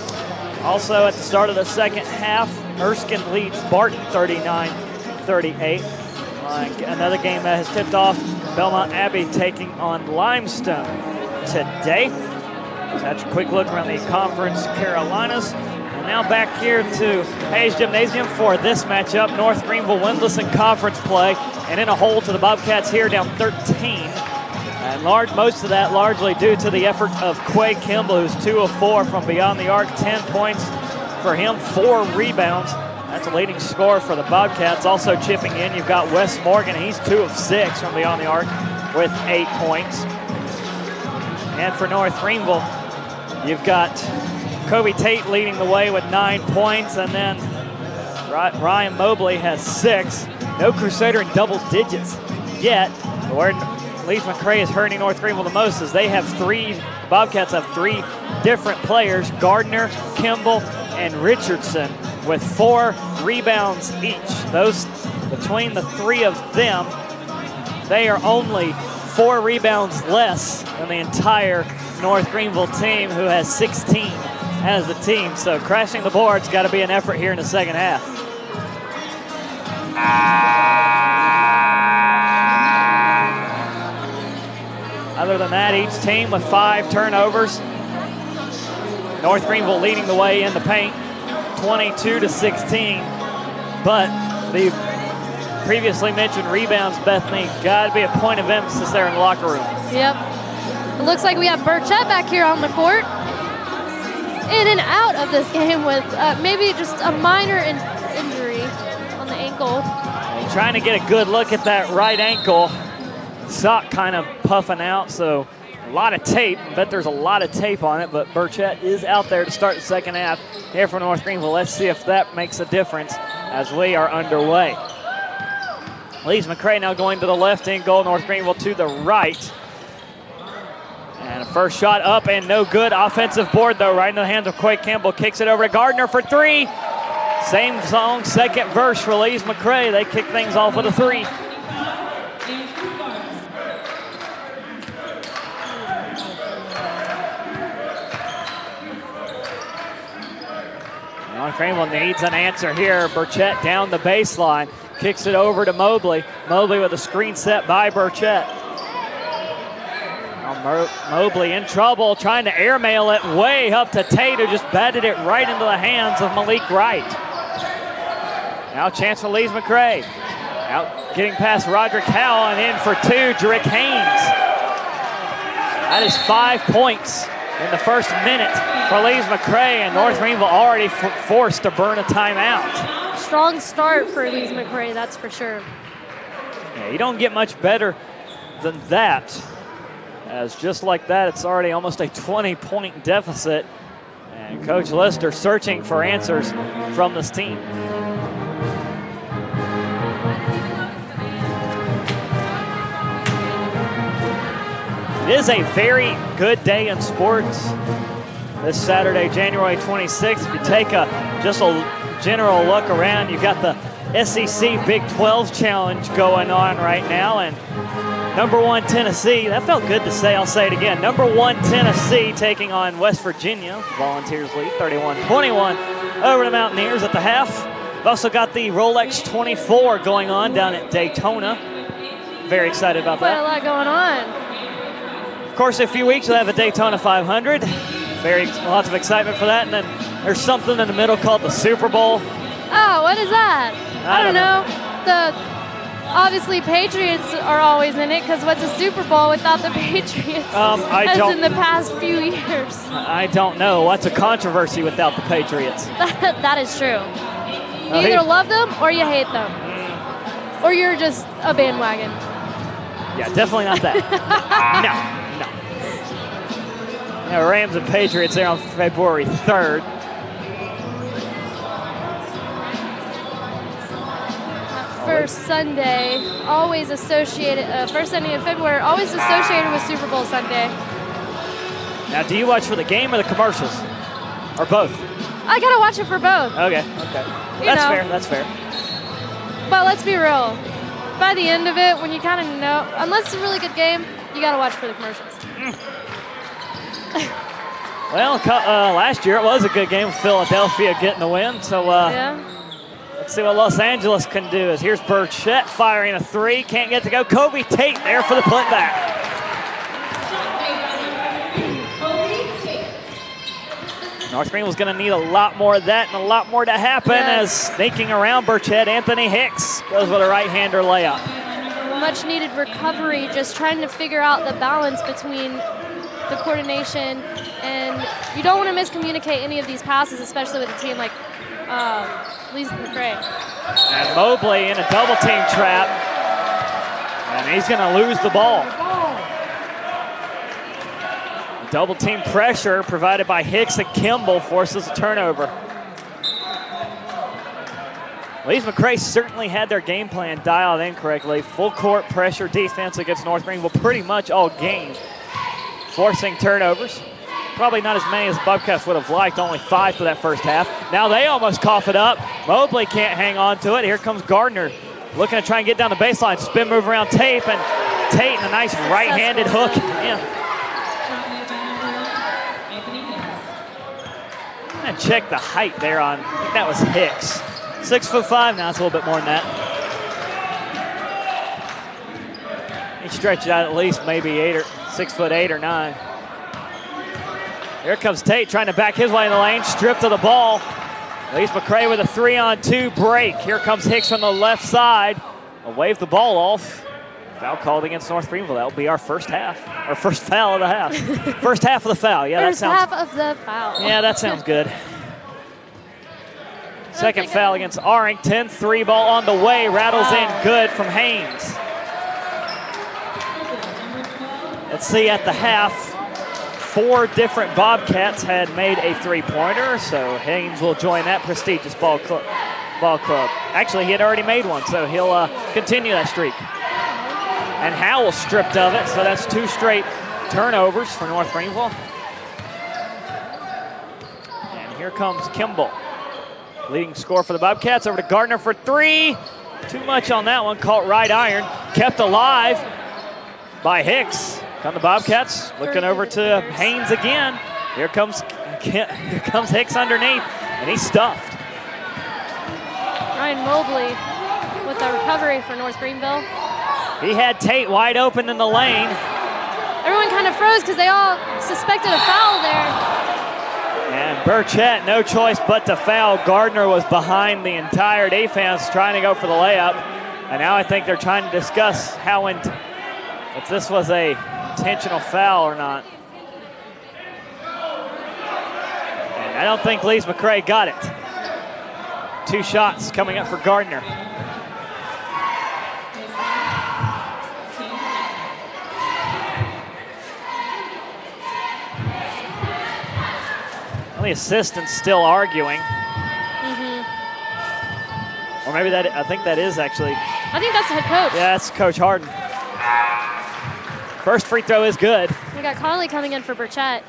Also at the start of the second half, Erskine leads Barton 39-38. Another game that has tipped off, Belmont Abbey taking on Limestone today. So that's a quick look around the Conference Carolinas. And now back here to Hayes Gymnasium for this matchup. North Greenville winless in conference play and in a hole to the Bobcats here down 13. And most of that largely due to the effort of Quay Kimball, who's 2 of 4 from beyond the arc, 10 points for him, 4 rebounds. That's a leading scorer for the Bobcats. Also chipping in, you've got Wes Morgan. He's 2 of 6 from beyond the arc with 8 points. And for North Greenville, you've got Kobe Tate leading the way with 9 points, and then Ryan Mobley has 6. No Crusader in double digits yet. Where Lees-McRae is hurting North Greenville the most is they have Bobcats have 3 different players, Gardner, Kimball, and Richardson, with 4 rebounds each. Those, between the 3 of them, they are only 4 rebounds less than the entire North Greenville team, who has 16 as a team. So crashing the board's got to be an effort here in the second half. Other than that, each team with 5 turnovers. North Greenville leading the way in the paint, 22-16. But the previously mentioned rebounds, Bethany, got to be a point of emphasis there in the locker room. Yep. It looks like we have Burchett back here on the court. In and out of this game with maybe just a minor injury on the ankle. And trying to get a good look at that right ankle. Sock kind of puffing out, so a lot of tape. I bet there's a lot of tape on it, but Burchett is out there to start the second half here for North Greenville. Let's see if that makes a difference as we are underway. Lees-McRae now going to the left end goal, North Greenville to the right. And a first shot up and no good. Offensive board though, right in the hands of Quay Campbell. Kicks it over to Gardner for 3. Same song, second verse for Lees-McRae. They kick things off with a 3. North Greenville needs an answer here. Burchett down the baseline. Kicks it over to Mobley. Mobley with a screen set by Burchett. Mobley in trouble, trying to airmail it way up to Tate, who just batted it right into the hands of Malik Wright. Now a chance for Lees-McRae. Out getting past Roderick Howell and in for 2, Jerick Haynes. That is 5 points in the first minute for Lees-McRae, and North Greenville already forced to burn a timeout. Strong start for Lees-McRae, that's for sure. Yeah, you don't get much better than that, as just like that, it's already almost a 20-point deficit, and Coach Lister searching for answers from this team. It is a very good day in sports this Saturday, January 26th. If you take just a general look around, you've got the SEC Big 12 Challenge going on right now, and number 1 Tennessee, that felt good to say, I'll say it again. Number 1 Tennessee taking on West Virginia. Volunteers lead 31-21 over the Mountaineers at the half. We've also got the Rolex 24 going on down at Daytona. Very excited about that. Quite a lot going on. Of course, in a few weeks we'll have a Daytona 500. Lots of excitement for that. And then there's something in the middle called the Super Bowl. Oh, what is that? I don't know. Obviously, Patriots are always in it, because what's a Super Bowl without the Patriots? In the past few years. I don't know. What's a controversy without the Patriots? That is true. You either love them or you hate them. Or you're just a bandwagon. Yeah, definitely not that. No. Yeah, Rams and Patriots there on February 3rd. First Sunday, always associated, first Sunday in February, always associated with Super Bowl Sunday. Now, do you watch for the game or the commercials? Or both? I gotta watch it for both. Okay. That's fair. But let's be real. By the end of it, when you kind of know, unless it's a really good game, you gotta watch for the commercials. Well, last year it was a good game with Philadelphia getting the win. So let's see what Los Angeles can do. As here's Burchett firing a three. Can't get to go. Kobe Tate there for the putback. North Greenville's going to need a lot more of that and a lot more to happen as sneaking around Burchett, Anthony Hicks goes with a right-hander layup. Much needed recovery, just trying to figure out the balance between the coordination, and you don't want to miscommunicate any of these passes, especially with a team like Lees-McRae. And Mobley in a double-team trap, and he's going to lose the ball. Double team pressure provided by Hicks and Kimball forces a turnover. Lees-McRae certainly had their game plan dialed in correctly. Full court pressure defense against North Greenville pretty much all game, forcing turnovers. Probably not as many as Bobcats would have liked, only 5 for that first half. Now they almost cough it up. Mobley can't hang on to it. Here comes Gardner looking to try and get down the baseline. Spin move around Tate, and Tate in a nice right-handed hook. Yeah. And check the height there on, I think that was Hicks. 6'5", now it's a little bit more than that. He stretched it out at least maybe 6'8" or 9. Here comes Tate trying to back his way in the lane, stripped of the ball. Lees-McRae with a 3-on-2 break. Here comes Hicks from the left side. Will wave the ball off. Foul called against North Greenville. That'll be our first half, our first foul of the half. First half of the foul. Yeah, first half of the foul. Yeah, that sounds good. Second foul against Arrington. 3 ball on the way. Rattles in good from Haynes. Let's see at the half. 4 different Bobcats had made a 3-pointer, so Haynes will join that prestigious ball club. Actually, he had already made one, so he'll continue that streak. And Howell stripped of it, so that's 2 straight turnovers for North Greenville. And here comes Kimball. Leading scorer for the Bobcats, over to Gardner for 3. Too much on that one, caught right iron. Kept alive by Hicks. Come the Bobcats, looking over to Haynes again. Here comes Hicks underneath, and he's stuffed. Ryan Mobley with the recovery for North Greenville. He had Tate wide open in the lane. Everyone kind of froze because they all suspected a foul there. And Burchett, no choice but to foul. Gardner was behind the entire defense trying to go for the layup. And now I think they're trying to discuss if this was a intentional foul or not. And I don't think Lees-McRae got it. 2 shots coming up for Gardner. The assistant's still arguing. Or maybe I think that is actually. I think that's the head coach. Yeah, that's Coach Harden. First free throw is good. We got Conley coming in for Burchett.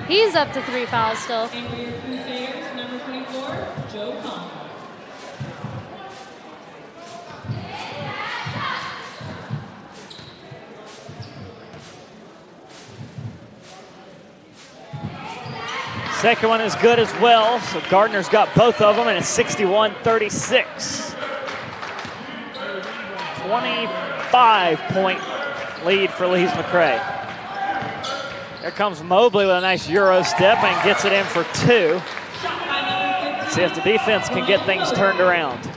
He's up to 3 fouls still. And for your Crusaders, number 24, Joe Conley. Second one is good as well, so Gardner's got both of them, and it's 61-36. 25-point lead for Lees-McRae. Here comes Mobley with a nice Euro step and gets it in for 2. See if the defense can get things turned around.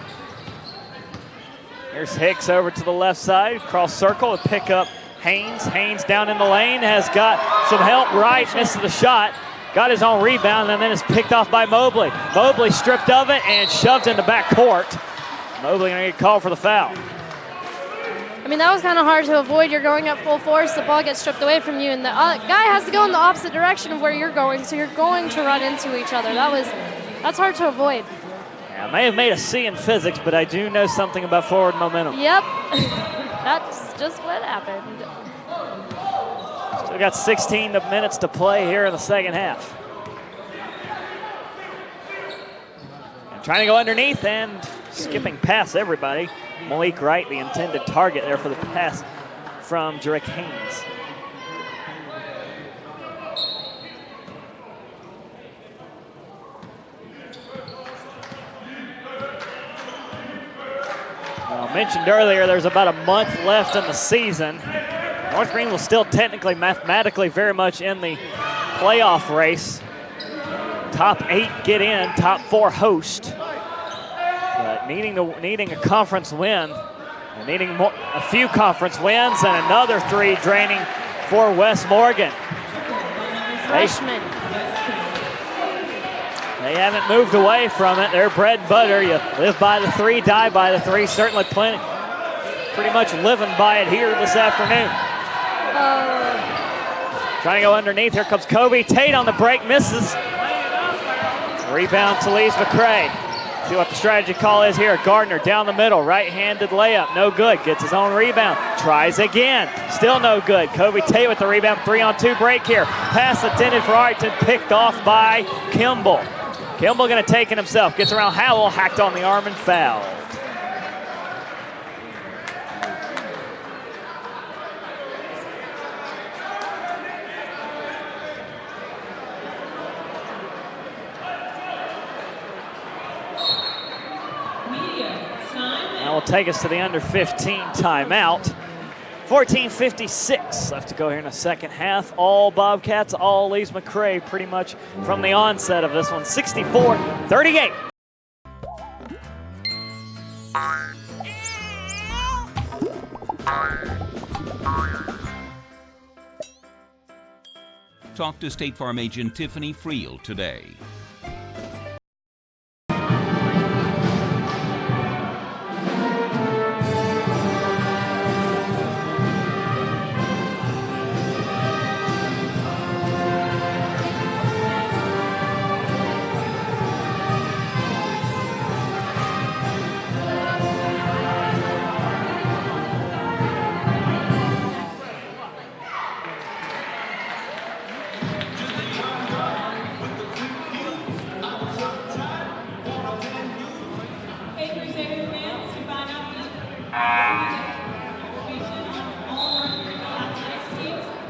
Here's Hicks over to the left side, cross circle to pick up Haynes. Haynes down in the lane, has got some help right, misses the shot. Got his own rebound, and then it's picked off by Mobley. Mobley stripped of it and shoved into back court. Mobley going to get called for the foul. I mean, that was kind of hard to avoid. You're going up full force, the ball gets stripped away from you, and the guy has to go in the opposite direction of where you're going, so you're going to run into each other. That's hard to avoid. Yeah, I may have made a C in physics, but I do know something about forward momentum. Yep, that's just what happened. Still got 16 minutes to play here in the second half. And trying to go underneath and skipping past everybody. Malik Wright, the intended target there for the pass from Drake Haynes. Well, I mentioned earlier there's about a month left in the season. North Greenville still technically, mathematically very much in the playoff race. Top 8 get in, top 4 host. But needing a conference win, and needing a few conference wins, and another 3 draining for West Morgan. Freshman. They haven't moved away from it. They're bread and butter. You live by the 3, die by the 3. Certainly pretty much living by it here this afternoon. Trying to go underneath. Here comes Kobe Tate on the break, misses. Rebound to Lees-McRae. See what the strategy call is here. Gardner down the middle, right-handed layup, no good. Gets his own rebound, tries again, still no good. Kobe Tate with the rebound, 3-on-2 break here. Pass intended for Arlington, picked off by Kimball. Kimball gonna take it himself, gets around Howell, hacked on the arm and fouled. That will take us to the under 15 timeout. 14:56 left to go here in the second half. All Bobcats, all Lees-McRae pretty much from the onset of this one. 64-38. Talk to State Farm agent Tiffany Friel today. Hey, Crusaders fans, to find out the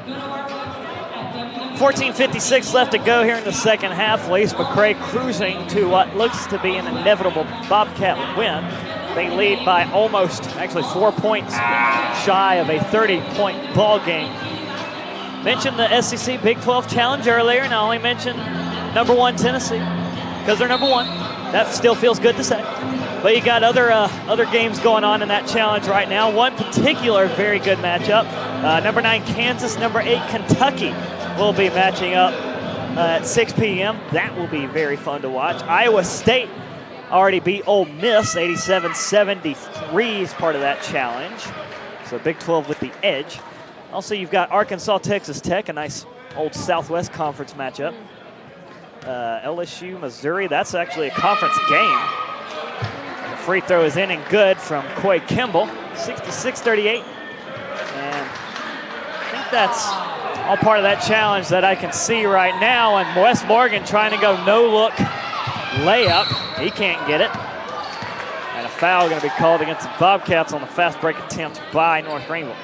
go to our website at 14:56 left to go here in the second half. Lees-McRae cruising to what looks to be an inevitable Bobcat win. They lead by almost, actually 4 points shy of a 30-point ball game. Mentioned the SEC Big 12 Challenge earlier, and I only mentioned number 1 Tennessee because they're number 1. That still feels good to say. But you got other games going on in that challenge right now. One particular very good matchup. Number 9 Kansas, number 8 Kentucky will be matching up at 6 p.m. That will be very fun to watch. Iowa State already beat Ole Miss 87-73 as part of that challenge. So Big 12 with the edge. Also, you've got Arkansas, Texas Tech, a nice old Southwest Conference matchup. LSU, Missouri, that's actually a conference game. The free throw is in and good from Coy Kimball, 66-38. And I think that's all part of that challenge that I can see right now. And West Morgan trying to go no-look layup. He can't get it. And a foul going to be called against the Bobcats on the fast break attempt by North Greenville.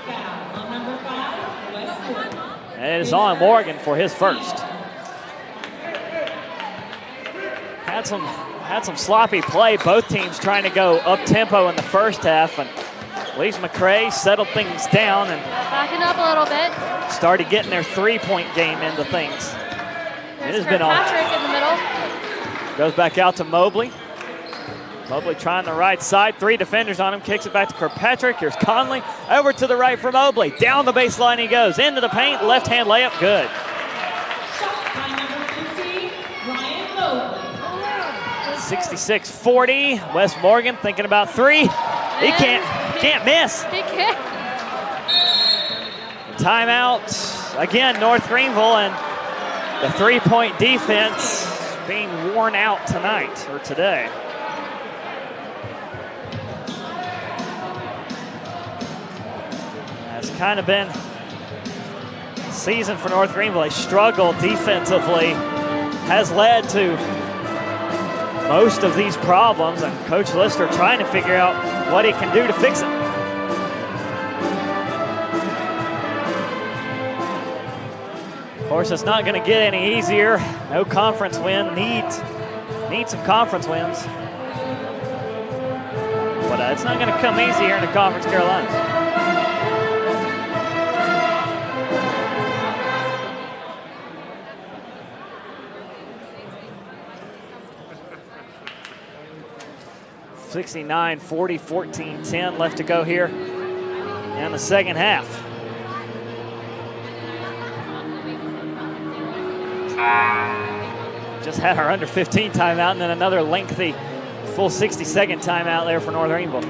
Foul on number 5, West Morgan. And it is on Morgan for his first. Had some sloppy play. Both teams trying to go up-tempo in the first half. And Lees-McRae settled things down and Backing up a little bit. started getting their three-point game into things. There's Kirkpatrick in the middle. Goes back out to Mobley. Mobley trying the right side. 3 defenders on him. Kicks it back to Kirkpatrick. Here's Conley. Over to the right for Mobley. Down the baseline he goes. Into the paint. Left-hand layup. Good. Shot by number 15, Ryan Mobley. 66-40. West Morgan thinking about 3. He can't. can't miss. He can't. Timeout again, North Greenville, and the three-point defense being worn out tonight or today. It's kind of been a season for North Greenville. They struggle defensively, has led to most of these problems, and Coach Lister trying to figure out what he can do to fix it. Of course, it's not going to get any easier. No conference win. Need some conference wins. But it's not going to come easy here in the Conference Carolinas. (69-40, 14-10) left to go here in the second half. Just had our under 15 timeout and then another lengthy full 60-second timeout there for North Greenville.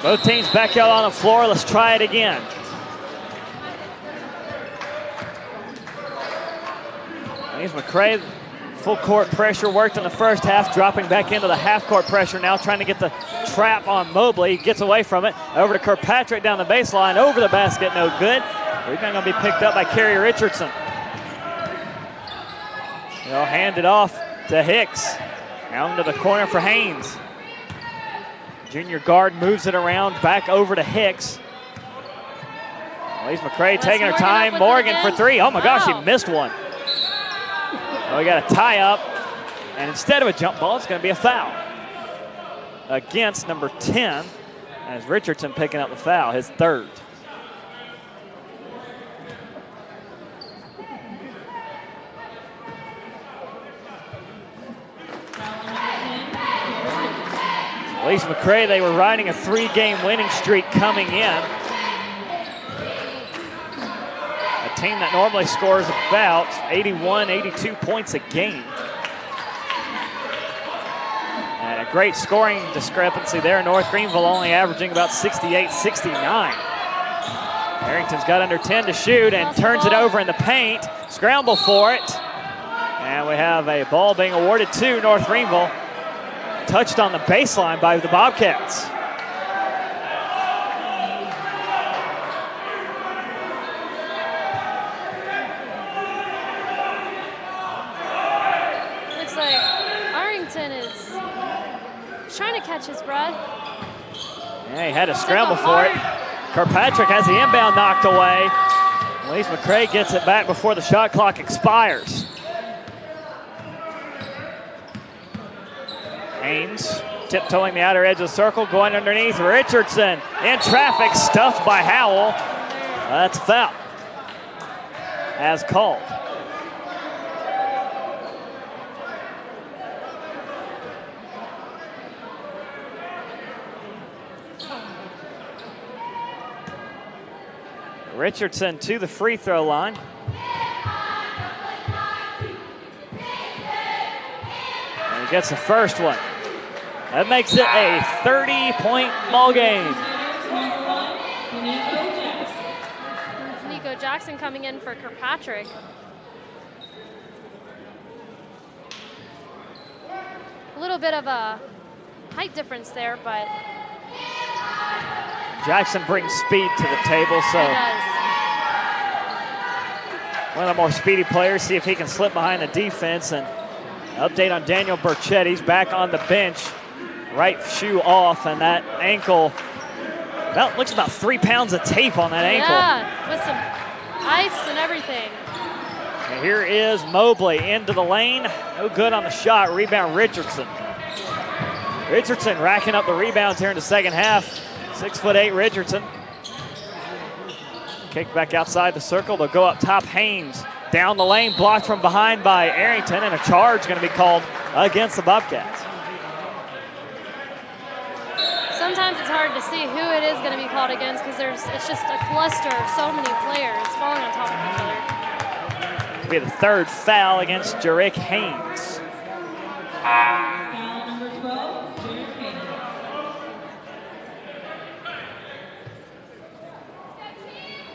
Both teams back out on the floor. Let's try it again. Lees-McRae, full court pressure worked in the first half, dropping back into the half court pressure now, trying to get the trap on Mobley. He gets away from it. Over to Kirkpatrick down the baseline, over the basket, no good. Rebound going to be picked up by Kerry Richardson. They'll hand it off to Hicks. Down to the corner for Haynes. Junior guard moves it around, back over to Hicks. Lees-McRae taking her time. Morgan for three. Oh my gosh, he missed one. Oh, we got a tie up, and instead of a jump ball, it's going to be a foul against number 10, as Richardson picking up the foul, his third. Lees-McRae, they were riding a three-game winning streak coming in. A team that normally scores about 81, 82 points a game. And a great scoring discrepancy there. North Greenville only averaging about 68, 69. Harrington's got under 10 to shoot and turns it over in the paint. Scramble for it. And we have a ball being awarded to North Greenville. Touched on the baseline by the Bobcats. Looks like Arrington is trying to catch his breath. Yeah, he had to scramble for it. Kirkpatrick has the inbound knocked away. Lees-McRae gets it back before the shot clock expires. Haynes tiptoeing the outer edge of the circle, going underneath. Richardson in traffic, stuffed by Howell. That's a foul, as called. Richardson to the free throw line. And he gets the first one. That makes it a 30-point ball game. Nico Jackson coming in for Kirkpatrick. A little bit of a height difference there, but Jackson brings speed to the table, so he does. One of the more speedy players, see if he can slip behind the defense. And update on Daniel Burchett, he's back on the bench. Right shoe off, and that ankle, well, looks about 3 pounds of tape on that ankle. Yeah, with some ice and everything. And here is Mobley into the lane. No good on the shot. Rebound Richardson. Richardson racking up the rebounds here in the second half. 6'8" Richardson. Kick back outside the circle. They'll go up top. Haynes down the lane, blocked from behind by Arrington, and a charge going to be called against the Bobcats. Sometimes it's hard to see who it is going to be called against because it's just a cluster of so many players falling on top of each other. It'll be the third foul against Jarek Haynes. Foul number 12, Jarek Haynes.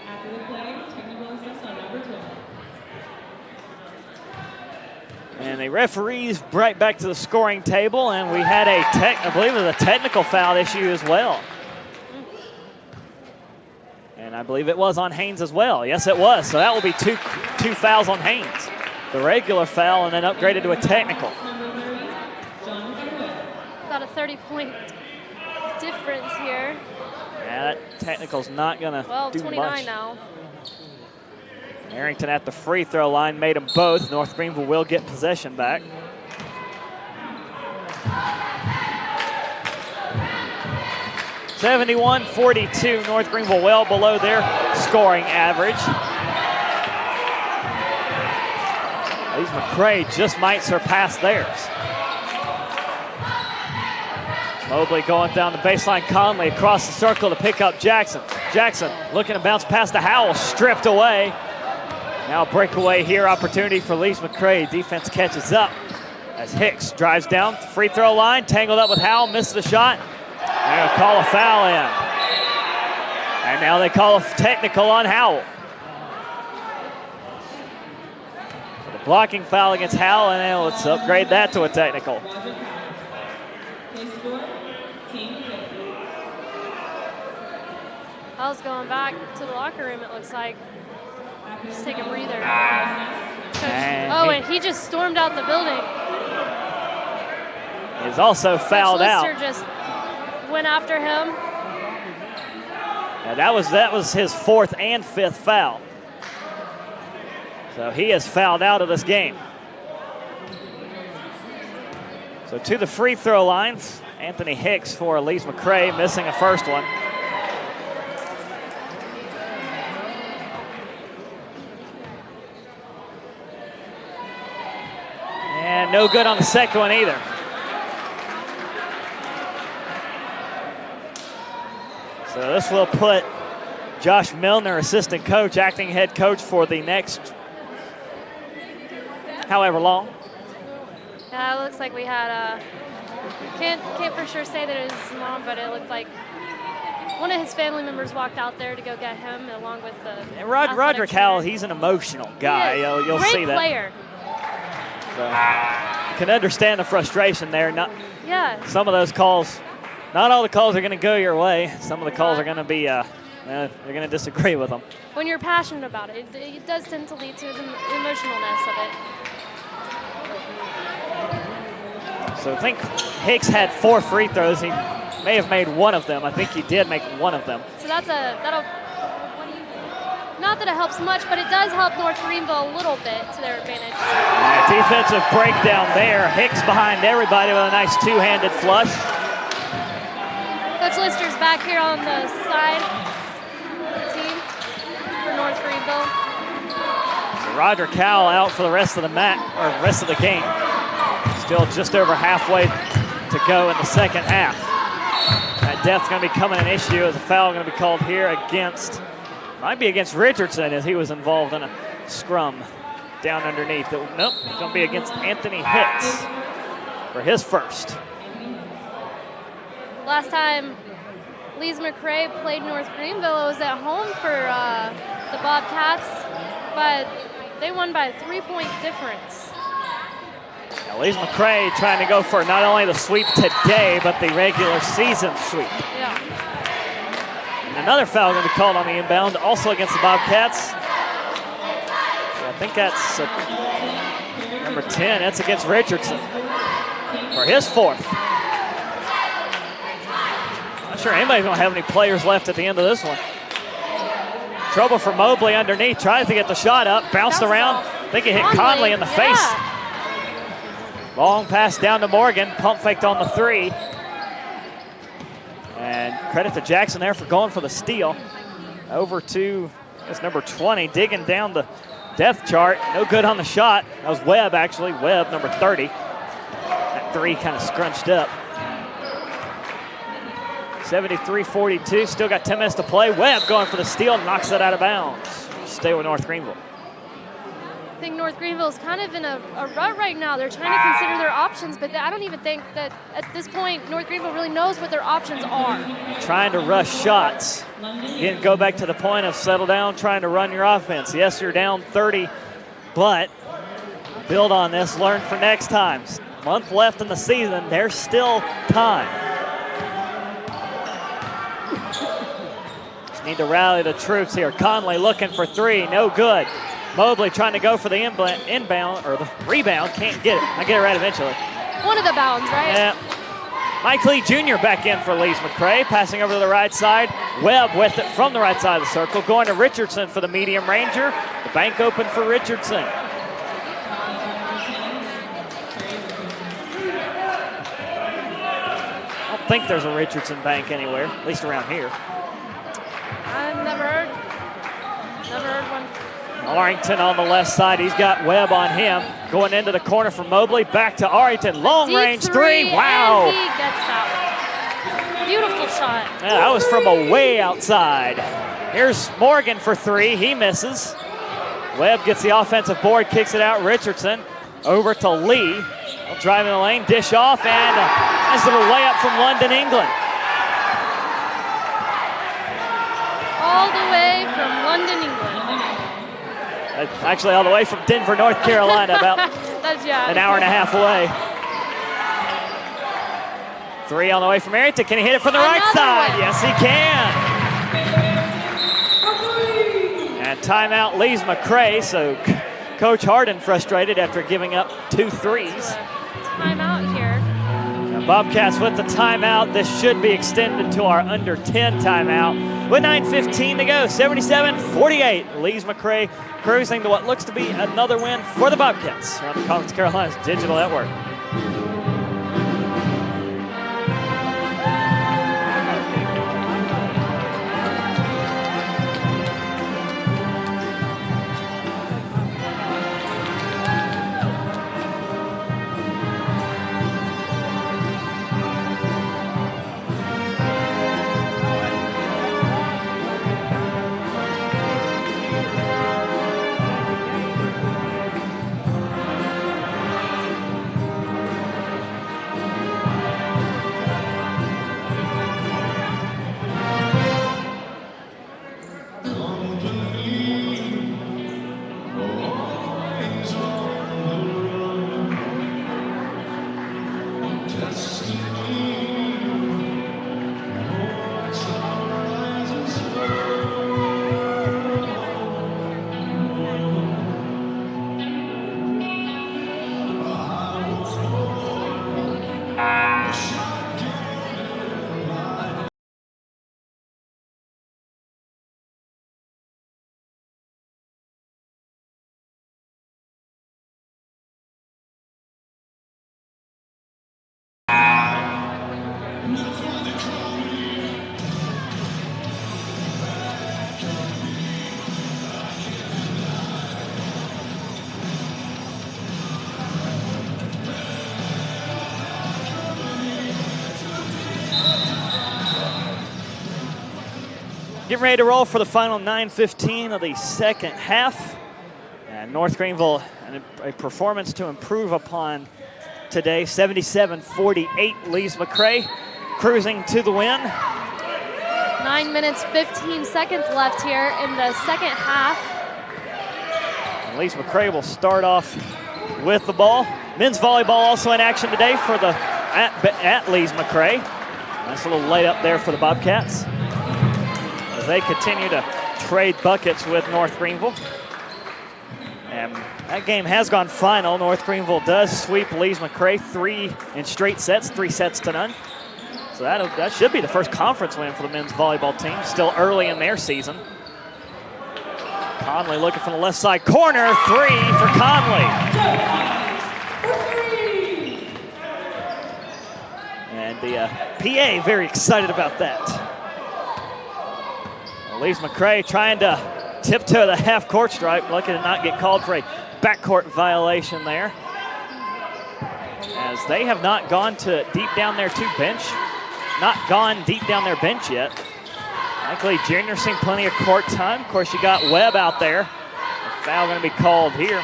After the play, technical assist on number 12. And the referees right back to the scoring table, and we had I believe it was a technical foul issue as well. And I believe it was on Haynes as well. Yes, it was. So that will be two fouls on Haynes. The regular foul and then upgraded to a technical. Got a 30-point difference here. Yeah, that technical's not going to do 29 much. now. Arrington at the free throw line made them both. North Greenville will get possession back. (71-42). North Greenville well below their scoring average. Lees-McRae just might surpass theirs. Mobley going down the baseline. Conley across the circle to pick up Jackson. Jackson looking to bounce past the Howell, stripped away. Now breakaway here, opportunity for Lees-McRae. Defense catches up as Hicks drives down free throw line, tangled up with Howell, missed the shot. They're gonna call a foul in. And now they call a technical on Howell. So the blocking foul against Howell, and then let's upgrade that to a technical. Howell's going back to the locker room, it looks like. Just take a breather. And he just stormed out the building. He's also fouled out. Coach Lister just went after him. Yeah, that was his fourth and fifth foul. So he is fouled out of this game. So to the free throw line, Anthony Hicks for Lees-McRae, missing a first one. And no good on the second one either. So this will put Josh Milner, assistant coach, acting head coach for the next however long. Yeah, it looks like we had can't for sure say that it was his mom, but it looked like one of his family members walked out there to go get him along with the and Roderick Howell, he's an emotional guy. You'll Great see that. Player. So, you can understand the frustration there. Some of those calls, not all the calls are going to go your way. Some of the calls are going to be, they're going to disagree with them. When you're passionate about it, it does tend to lead to the emotionalness of it. So I think Hicks had 4 free throws. He may have made one of them. I think he did make one of them. So not that it helps much, but it does help North Greenville a little bit to their advantage. Defensive breakdown there. Hicks behind everybody with a nice two-handed flush. Coach Lister's back here on the side of the team for North Greenville. So Roderick Howell out for the rest of the rest of the game. Still just over halfway to go in the second half. That depth's going to be coming an issue as a foul going to be called here against, might be against Richardson as he was involved in a scrum down underneath. Nope, it's going to be against Anthony Hicks for his first. Last time Lees-McRae played North Greenville, it was at home for the Bobcats, but they won by a 3-point difference. Now Lees-McRae trying to go for not only the sweep today, but the regular season sweep. Yeah. And another foul going to be called on the inbound, also against the Bobcats. I think that's number 10. That's against Richardson for his fourth. Not sure anybody's going to have any players left at the end of this one. Trouble for Mobley underneath. Tries to get the shot up. Bounced around. I think it hit Conley in the face. Long pass down to Morgan. Pump faked on the 3. And credit to Jackson there for going for the steal. Over to, that's number 20, digging down the depth chart. No good on the shot. That was Webb, actually. Webb, number 30. That three kind of scrunched up. 73-42, still got 10 minutes to play. Webb going for the steal, knocks it out of bounds. Stay with North Greenville. I think North Greenville is kind of in a rut right now. They're trying to consider their options, but I don't even think that at this point North Greenville really knows what their options are. Trying to rush shots. Didn't go back to the point of settle down, trying to run your offense. Yes, you're down 30, but build on this, learn for next time. Month left in the season, there's still time. Just need to rally the troops here. Conley looking for three, no good. Mobley trying to go for the inbound, or the rebound, can't get it. I get it right eventually. One of the bounds, right? Yeah. Mikael Jr. back in for Lees-McRae, passing over to the right side. Webb with it from the right side of the circle, going to Richardson for the medium ranger. The bank open for Richardson. I don't think there's a Richardson bank anywhere, at least around here. I've never heard one. Arrington on the left side. He's got Webb on him. Going into the corner for Mobley. Back to Arrington. Long range three. Wow. And he gets that one. Beautiful shot. Yeah, that was from way outside. Here's Morgan for three. He misses. Webb gets the offensive board, kicks it out. Richardson over to Lee. Driving the lane, dish off, and a nice little layup from London, England. All the way from London, England. Actually, all the way from Denver, North Carolina, about an hour and a half away. Three on the way from Arrington. Can he hit it from the right side? Yes, he can. And timeout, Lees-McRae. So Coach Harden frustrated after giving up 2 threes. Timeout here. Now Bobcats with the timeout. This should be extended to our under 10 timeout. With 9:15 to go, 77-48. Lees-McRae cruising to what looks to be another win for the Bobcats on the Conference Carolinas Digital Network. Getting ready to roll for the final 9:15 of the second half. And North Greenville, a performance to improve upon today. 77-48, Lees-McRae cruising to the win. 9 minutes, 15 seconds left here in the second half. And Lees-McRae will start off with the ball. Men's volleyball also in action today for the at Lees-McRae. Nice little layup there for the Bobcats as they continue to trade buckets with North Greenville. And that game has gone final. North Greenville does sweep Lees-McRae 3 in straight sets, 3 sets to none. So that should be the first conference win for the men's volleyball team, still early in their season. Conley looking from the left side corner, 3 for Conley. And the PA very excited about that. Lees-McRae trying to tiptoe the half-court stripe. Lucky to not get called for a backcourt violation there, as they have not gone to deep down their bench yet. Likely Jr. seeing plenty of court time. Of course, you got Webb out there. A foul going to be called here.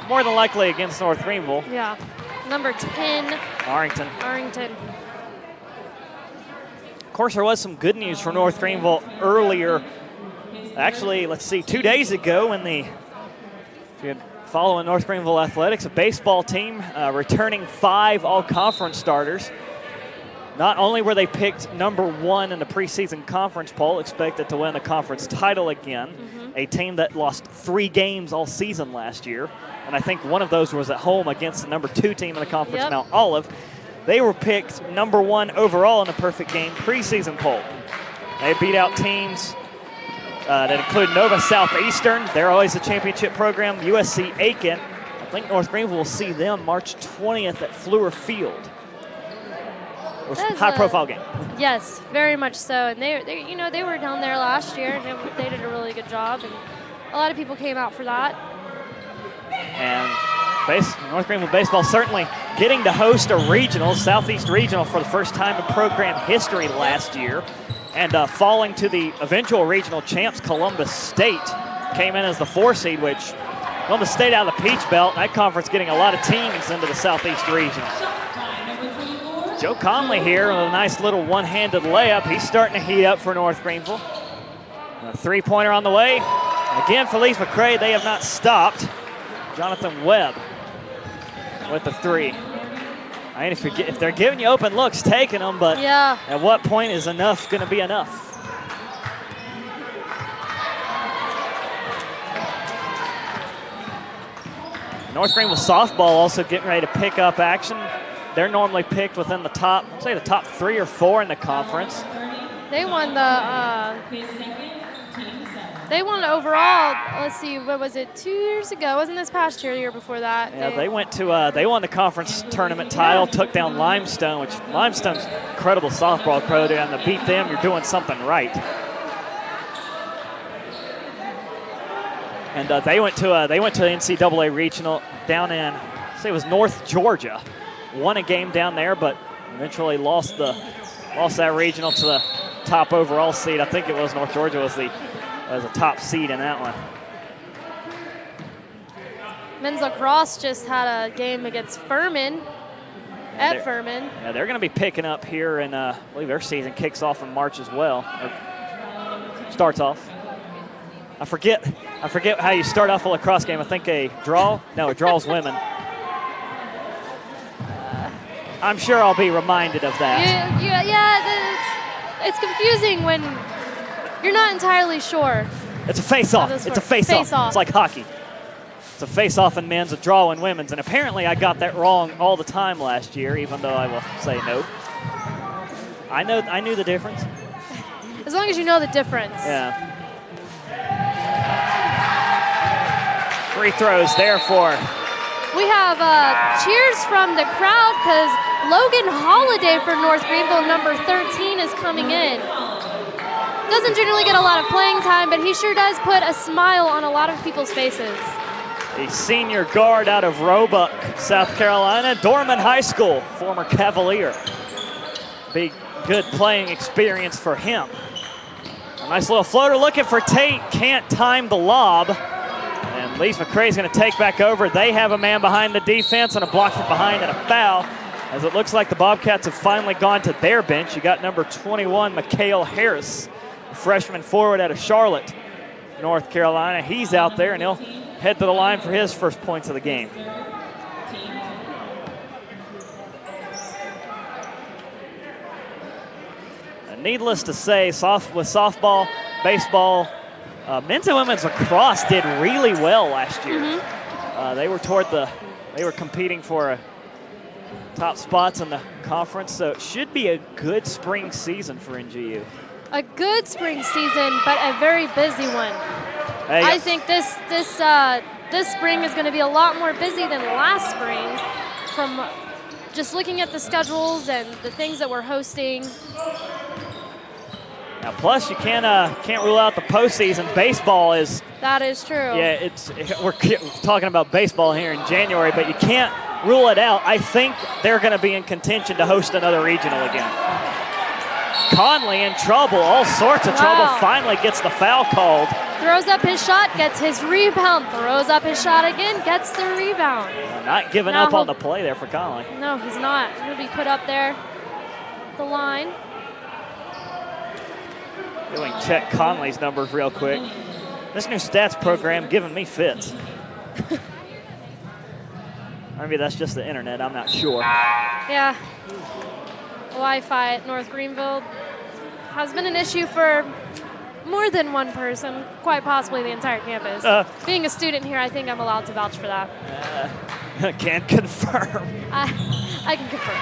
More than likely against North Greenville. Yeah, number 10. Arrington. Of course, there was some good news for North Greenville earlier. Actually, let's see, 2 days ago when if you following North Greenville Athletics, a baseball team returning 5 all-conference starters. Not only were they picked number 1 in the preseason conference poll, expected to win the conference title again, a team that lost 3 games all season last year, and I think one of those was at home against the number 2 team in the conference, Mount Olive. They were picked number 1 overall in the perfect game preseason poll. They beat out teams that include Nova Southeastern. They're always a championship program. USC Aiken. I think North Greenville will see them March 20th at Fluor Field. It was a high-profile game. Yes, very much so. And they were down there last year, and they did a really good job. And a lot of people came out for that. And North Greenville baseball certainly getting to host a regional, Southeast Regional, for the first time in program history last year. And falling to the eventual regional champs, Columbus State, came in as the 4 seed, which Columbus State out of the Peach Belt. That conference getting a lot of teams into the Southeast Regional. Joe Conley here with a nice little one-handed layup. He's starting to heat up for North Greenville. A 3-pointer on the way. Again for Lees-McRae, they have not stopped. Jonathan Webb with the 3. I mean, if they're giving you open looks, taking them, but at what point is enough going to be enough? North Greenville softball also getting ready to pick up action. They're normally picked within the top, I'd say the top 3 or 4 in the conference. They won They won overall. Let's see, what was it? 2 years ago? Wasn't this past year? The year before that? Yeah, they went to. They won the conference tournament title. Took down Limestone, which Limestone's incredible softball program. To beat them, you're doing something right. And they went to the NCAA regional down in, say it was North Georgia. Won a game down there, but eventually lost that regional to the top overall seed. I think it was North Georgia was a top seed in that one. Men's lacrosse just had a game against Furman at Furman. Yeah, they're going to be picking up here, and I believe their season kicks off in March as well. Or starts off. I forget how you start off a lacrosse game. I think a draw. No, a draw's women. I'm sure I'll be reminded of that. It's confusing when you're not entirely sure. It's a face-off. It's a face-off. It's like hockey. It's a face-off in men's, a draw in women's. And apparently I got that wrong all the time last year, even though I will say no. I knew the difference. As long as you know the difference. Yeah. Free throws there for. We have cheers from the crowd because Logan Holiday for North Greenville, number 13, is coming in. Doesn't generally get a lot of playing time, but he sure does put a smile on a lot of people's faces. The senior guard out of Roebuck, South Carolina, Dorman High School, former Cavalier. Big, good playing experience for him. A nice little floater looking for Tate, can't time the lob. And Lees-McRae is going to take back over. They have a man behind the defense and a block from behind and a foul. As it looks like the Bobcats have finally gone to their bench. You got number 21, Mikael Harris, a freshman forward out of Charlotte, North Carolina. He's out there, and he'll head to the line for his first points of the game. Needless to say, with softball, baseball, men's and women's lacrosse did really well last year. They were competing for top spots in the conference, so it should be a good spring season for NGU. A good spring season, but a very busy one. Hey, I think this spring is going to be a lot more busy than last spring from just looking at the schedules and the things that we're hosting. Now, plus you can't rule out the postseason. Baseball is. That is true. Yeah, we're talking about baseball here in January, but you can't rule it out. I think they're going to be in contention to host another regional again. Conley in trouble, all sorts of trouble. Finally gets the foul called. Throws up his shot, gets his rebound. Throws up his shot again, gets the rebound. Not giving up on the play there for Conley. No, he's not. He'll be put up there. The line. Doing check Conley's numbers real quick. This new stats program giving me fits. Maybe that's just the internet, I'm not sure. Yeah. Wi-Fi at North Greenville has been an issue for more than one person, quite possibly the entire campus. Being a student here, I think I'm allowed to vouch for that. Can't confirm. I can confirm.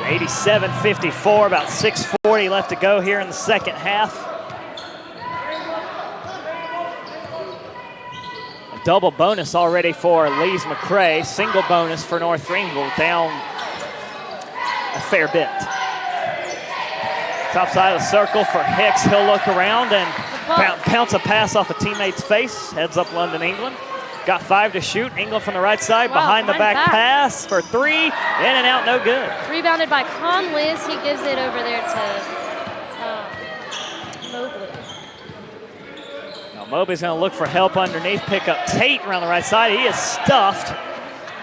87-54, about 6:40 left to go here in the second half. A double bonus already for Lees-McRae. Single bonus for North Greenville, down a fair bit. Top side of the circle for Hicks. He'll look around and pounce a pass off a teammate's face. Heads up London, England. Got 5 to shoot. England from the right side, behind the back pass for 3. In and out, no good. Rebounded by Conley as he gives it over there to Mobley. Now Mobley's going to look for help underneath. Pick up Tate around the right side. He is stuffed.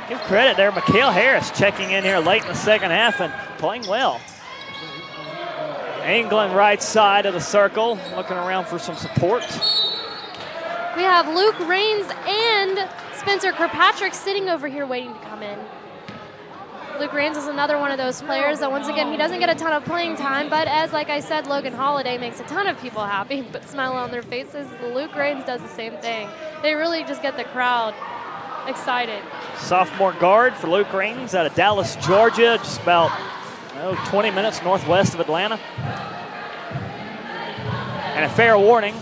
Give credit there. Mikael Harris checking in here late in the second half and playing well. England right side of the circle, looking around for some support. We have Luke Raines and Spencer Kirkpatrick sitting over here waiting to come in. Luke Raines is another one of those players that, once again, he doesn't get a ton of playing time, but as, like I said, Logan Holiday makes a ton of people happy, but smile on their faces. Luke Raines does the same thing. They really just get the crowd excited. Sophomore guard for Luke Raines out of Dallas, Georgia, just about 20 minutes northwest of Atlanta. And a fair warning.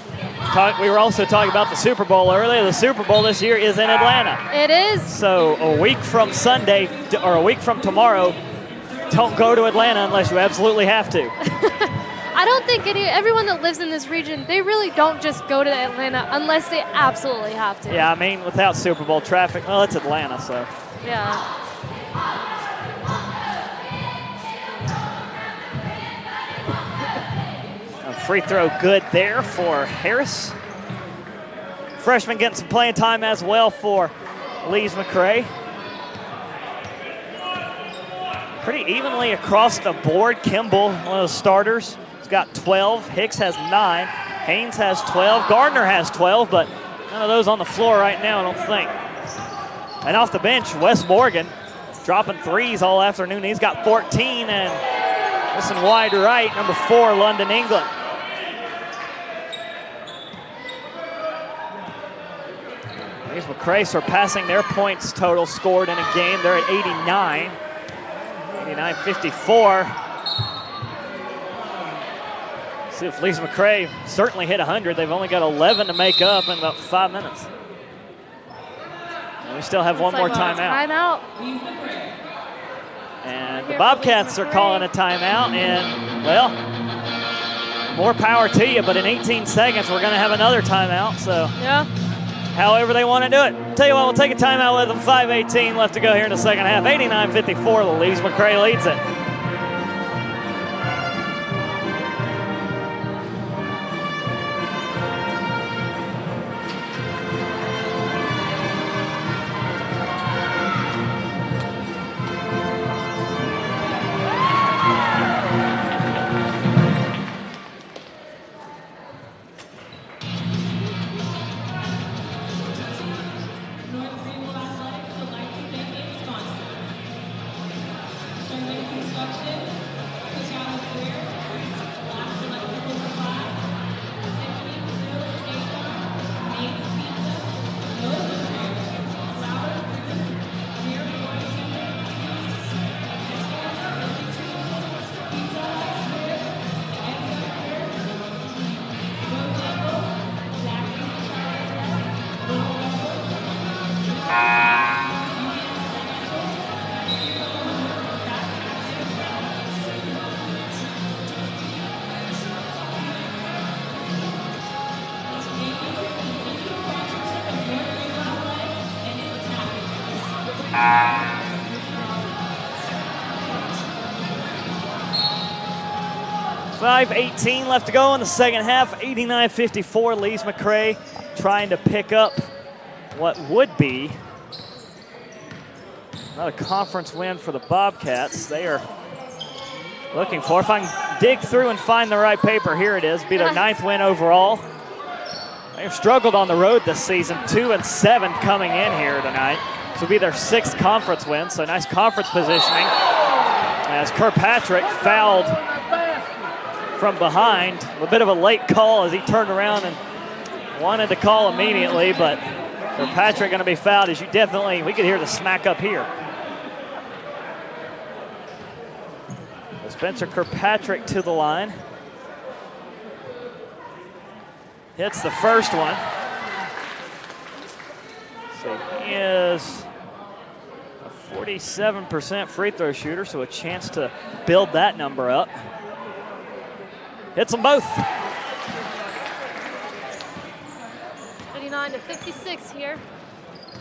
We were also talking about the Super Bowl earlier. The Super Bowl this year is in Atlanta. It is. So a week from Sunday, or a week from tomorrow, don't go to Atlanta unless you absolutely have to. I don't think everyone that lives in this region, they really don't just go to Atlanta unless they absolutely have to. Yeah, I mean, without Super Bowl traffic, well, it's Atlanta, so. Yeah. Free throw good there for Harris. Freshman getting some playing time as well for Lees-McRae. Pretty evenly across the board. Kimball, one of those starters, has got 12. Hicks has 9. Haynes has 12. Gardner has 12, but none of those on the floor right now, I don't think. And off the bench, Wes Morgan dropping threes all afternoon. He's got 14, and listen wide right, number 4, London, England. Lees-McRae surpassing their points total scored in a game. They're at 89. 89-54. See if Lees-McRae certainly hit 100. They've only got 11 to make up in about 5 minutes. And we still have one more timeout. Timeout. And the Bobcats are calling a timeout. And, well, more power to you. But in 18 seconds, we're going to have another timeout. So. Yeah. However they want to do it. Tell you what, we'll take a timeout with them. 5:18 left to go here in the second half. 89-54, Lees-McRae leads it. .5:18 left to go in the second half. 89-54. Lees-McRae trying to pick up what would be another conference win for the Bobcats. They are looking for, if I can dig through and find the right paper, here it is, be their 9th win overall. They've struggled on the road this season, 2-7 coming in here tonight. This will be their 6th conference win, so nice conference positioning. As Kirkpatrick fouled from behind, a bit of a late call as he turned around and wanted to call immediately, but Kirkpatrick going to be fouled, as we could hear the smack up here. Spencer Kirkpatrick to the line. Hits the first one. So he is a 47% free throw shooter, so a chance to build that number up. Hits them both. 59-56 here.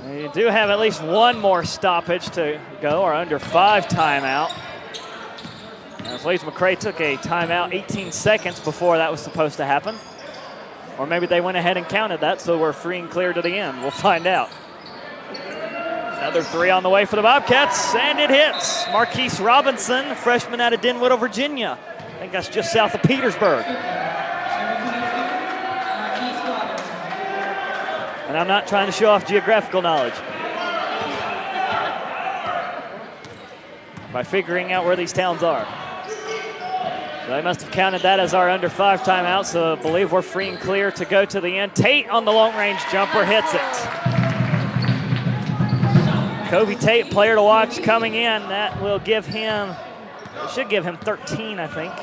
You do have at least one more stoppage to go, or under 5 timeout. As Lees-McRae took a timeout 18 seconds before that was supposed to happen. Or maybe they went ahead and counted that, so we're free and clear to the end. We'll find out. Another 3 on the way for the Bobcats, and it hits. Marquise Robinson, freshman out of Denwood, Virginia. I think that's just south of Petersburg. And I'm not trying to show off geographical knowledge. By figuring out where these towns are. So they must have counted that as our under 5 timeout, so I believe we're free and clear to go to the end. Tate on the long-range jumper hits it. Kobe Tate, player to watch coming in. That will give him, it should give him 13, I think.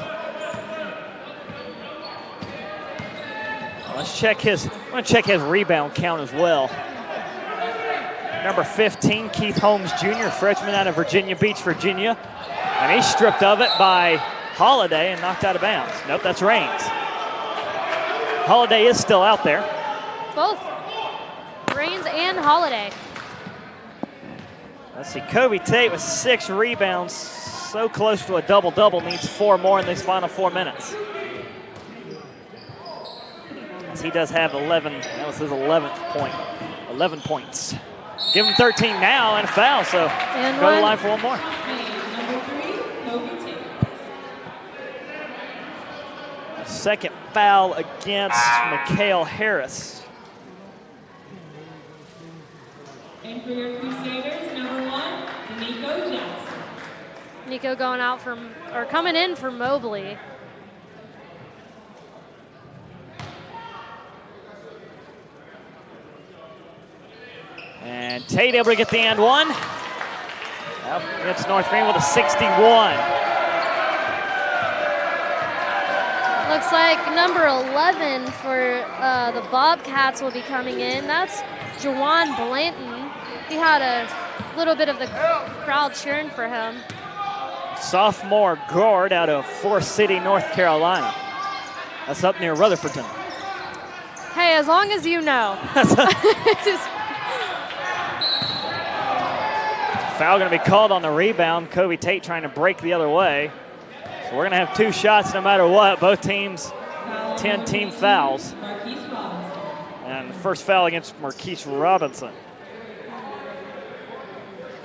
Let's check his, I'm going to check his rebound count as well. Number 15, Keith Holmes Jr., freshman out of Virginia Beach, Virginia. And he's stripped of it by Holiday and knocked out of bounds. Nope, that's Raines. Holiday is still out there. Both Raines and Holiday. Let's see, Kobe Tate with 6 rebounds. So close to a double-double, needs 4 more in these final 4 minutes. As he does have 11, that was his 11th point. 11 points. Give him 13 now and a foul, so and go to the line for one more. Second foul against Mikael Harris. And for your Crusaders, number 1, Nico Jackson. Nico going out coming in for Mobley. And Tate able to get the and one. Up against North Greenville to 61. Looks like number 11 for the Bobcats will be coming in. That's Jawan Blanton. He had a little bit of the crowd cheering for him. Sophomore guard out of Forest City, North Carolina. That's up near Rutherfordton. Hey, as long as you know. Foul going to be called on the rebound. Kobe Tate trying to break the other way. So we're going to have 2 shots no matter what. Both teams, 10 team fouls. And the first foul against Marquise Robinson.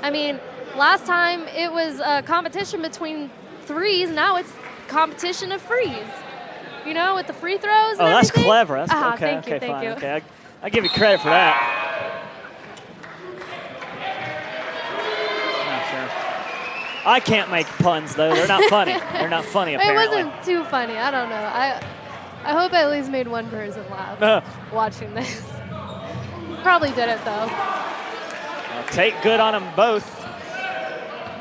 I mean, last time it was a competition between threes. Now it's competition of frees. You know, with the free throws and that's everything. clever. That's, okay, thank fine. you. Okay, I give you credit for that. I can't make puns, though. They're not funny. They're not funny, apparently. It wasn't too funny. I don't know. I hope I at least made one person laugh watching this. Probably did it, though. Tate good on them both.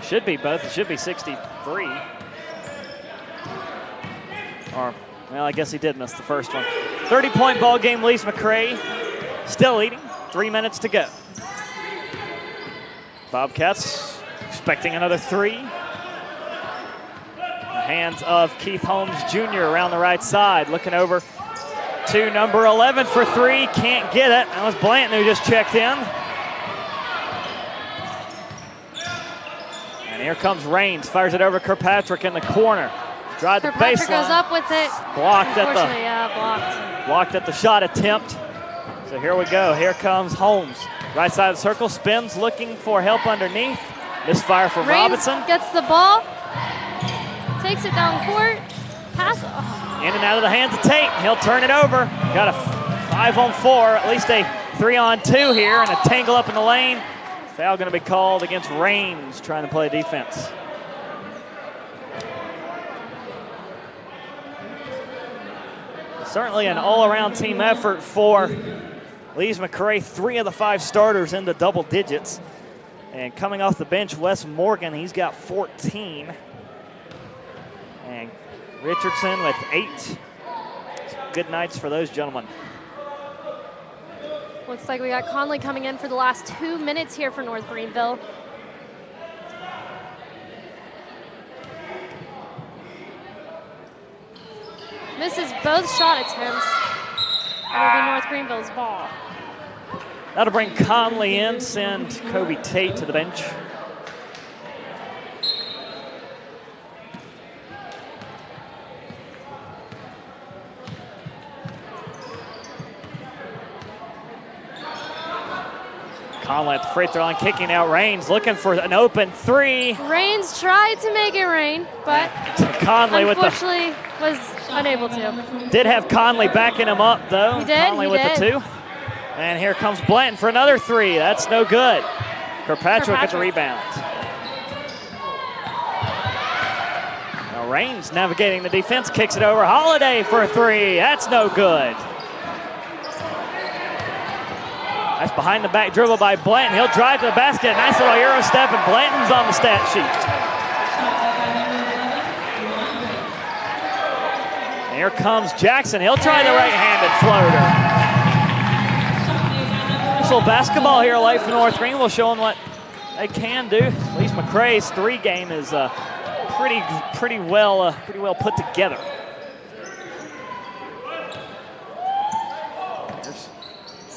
Should be both. It should be 63. Or, well, I guess he did miss the first one. 30-point ball game. Lees-McRae still leading. 3 minutes to go. Bobcats expecting another 3. The hands of Keith Holmes Jr. around the right side. Looking over to number 11 for 3. Can't get it. That was Blanton who just checked in. And here comes Raines, fires it over Kirkpatrick in the corner. Drive the Kirkpatrick baseline. goes up with it. Blocked at Unfortunately, blocked. Blocked at the shot attempt. So here we go. Here comes Holmes. Right side of the circle, spins, looking for help underneath. Misfire from Raines Robinson. gets the ball, takes it down court, pass. Oh. In and out of the hands of Tate. He'll turn it over. Got a 5-on-4, at least a 3-on-2 here, and a tangle up in the lane. Foul going to be called against Raines, trying to play defense. Certainly an all-around team effort for Lees-McRae. 3 of the 5 starters into double digits. And coming off the bench, Wes Morgan, he's got 14. And Richardson with 8. Good nights for those gentlemen. Looks like we got Conley coming in for the last 2 minutes here for North Greenville. Misses both shot attempts. It'll be North Greenville's ball. That'll bring Conley in, send Kobe Tate to the bench. Conley at the free throw line, kicking out Raines, looking for an open 3. Raines tried to make it rain, but Conley unfortunately was unable to. Did have Conley backing him up, though. He did, Conley with the 2. And here comes Blanton for another 3. That's no good. Kirkpatrick gets a rebound. Now Raines navigating the defense, kicks it over. Holiday for a 3. That's no good. That's behind the back dribble by Blanton. He'll drive to the basket. Nice little Euro step, and Blanton's on the stat sheet. And here comes Jackson. He'll try the right-handed floater. This little basketball here late for North Greenville, showing what they can do. Lees-McRae's 3 game is pretty well put together.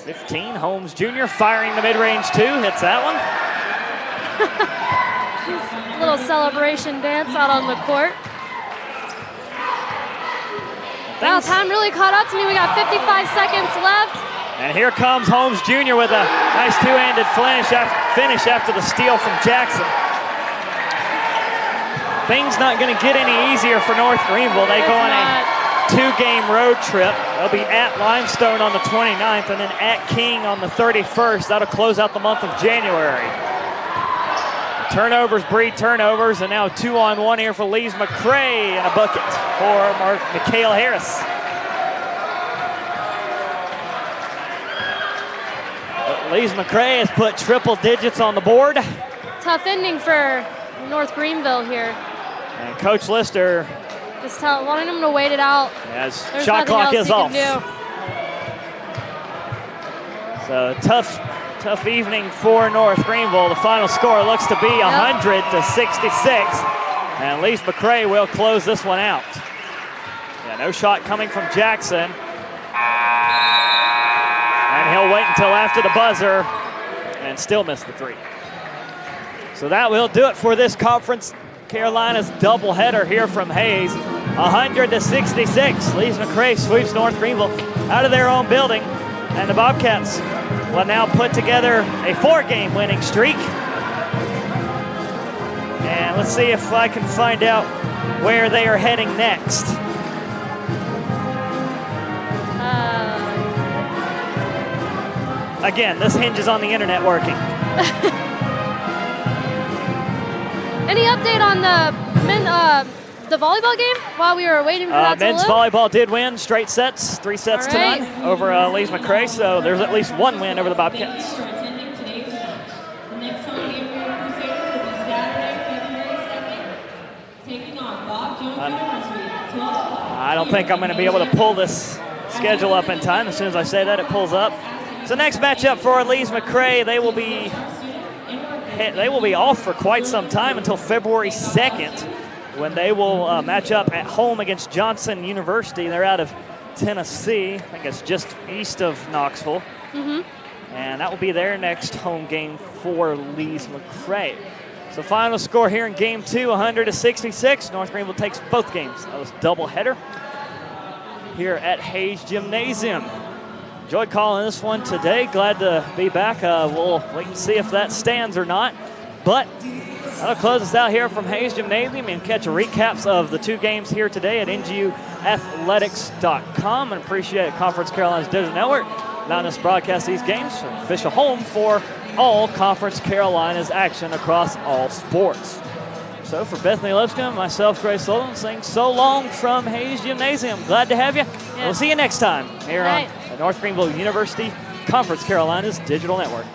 15, Holmes Jr. firing the mid-range 2, hits that one. Little celebration dance out on the court. Wow, time really caught up to me. We got 55 seconds left. And here comes Holmes Jr. with a nice 2-handed finish after the steal from Jackson. Things not going to get any easier for North Greenville. They go on a 2-game road trip. They'll be at Limestone on the 29th and then at King on the 31st. That'll close out the month of January. Turnovers breed turnovers, and now 2-on-1 here for Lees-McRae and a bucket for Mikael Harris. Lees-McRae has put triple digits on the board. Tough ending for North Greenville here. And Coach Lister just wanting them to wait it out. As There's shot clock is off. Do. So tough evening for North Greenville. The final score looks to be 100-66. And Lees-McRae will close this one out. Yeah, no shot coming from Jackson. And he'll wait until after the buzzer and still miss the 3. So that will do it for this Conference Carolina's doubleheader here from Hayes. 100-66. Lees-McRae sweeps North Greenville out of their own building. And the Bobcats will now put together a 4-game winning streak. And let's see if I can find out where they are heading next. Again, this hinges on the internet working. Any update on the volleyball game while we were waiting for that to Men's load? volleyball did win straight sets, 3 sets to none over Lees-McRae, so there's at least 1 win over the Bobcats. The next home game for the Crusaders will be Saturday, February 2nd, taking on Bob Jones University at 12 o'clock. I don't think I'm going to be able to pull this schedule up in time. As soon as I say that, it pulls up. So next matchup for Lees-McRae, they will be off for quite some time until February 2nd, when they will match up at home against Johnson University. They're out of Tennessee. I think it's just east of Knoxville. Mm-hmm. And that will be their next home game for Lees-McRae. So final score here in game 2, 100-66. North Greenville takes both games. That was doubleheader here at Hayes Gymnasium. Enjoyed calling this one today. Glad to be back. We'll wait and see if that stands or not. But that'll close us out here from Hayes Gymnasium, and catch recaps of the 2 games here today at NGUathletics.com. And appreciate Conference Carolinas Digital Network allowing us to broadcast these games, an official home for all Conference Carolinas action across all sports. So for Bethany Lipscomb, myself, Grace Sullivan, saying so long from Hayes Gymnasium. Glad to have you. Yes. We'll see you next time here All right. on the North Greenville University Conference Carolinas Digital Network.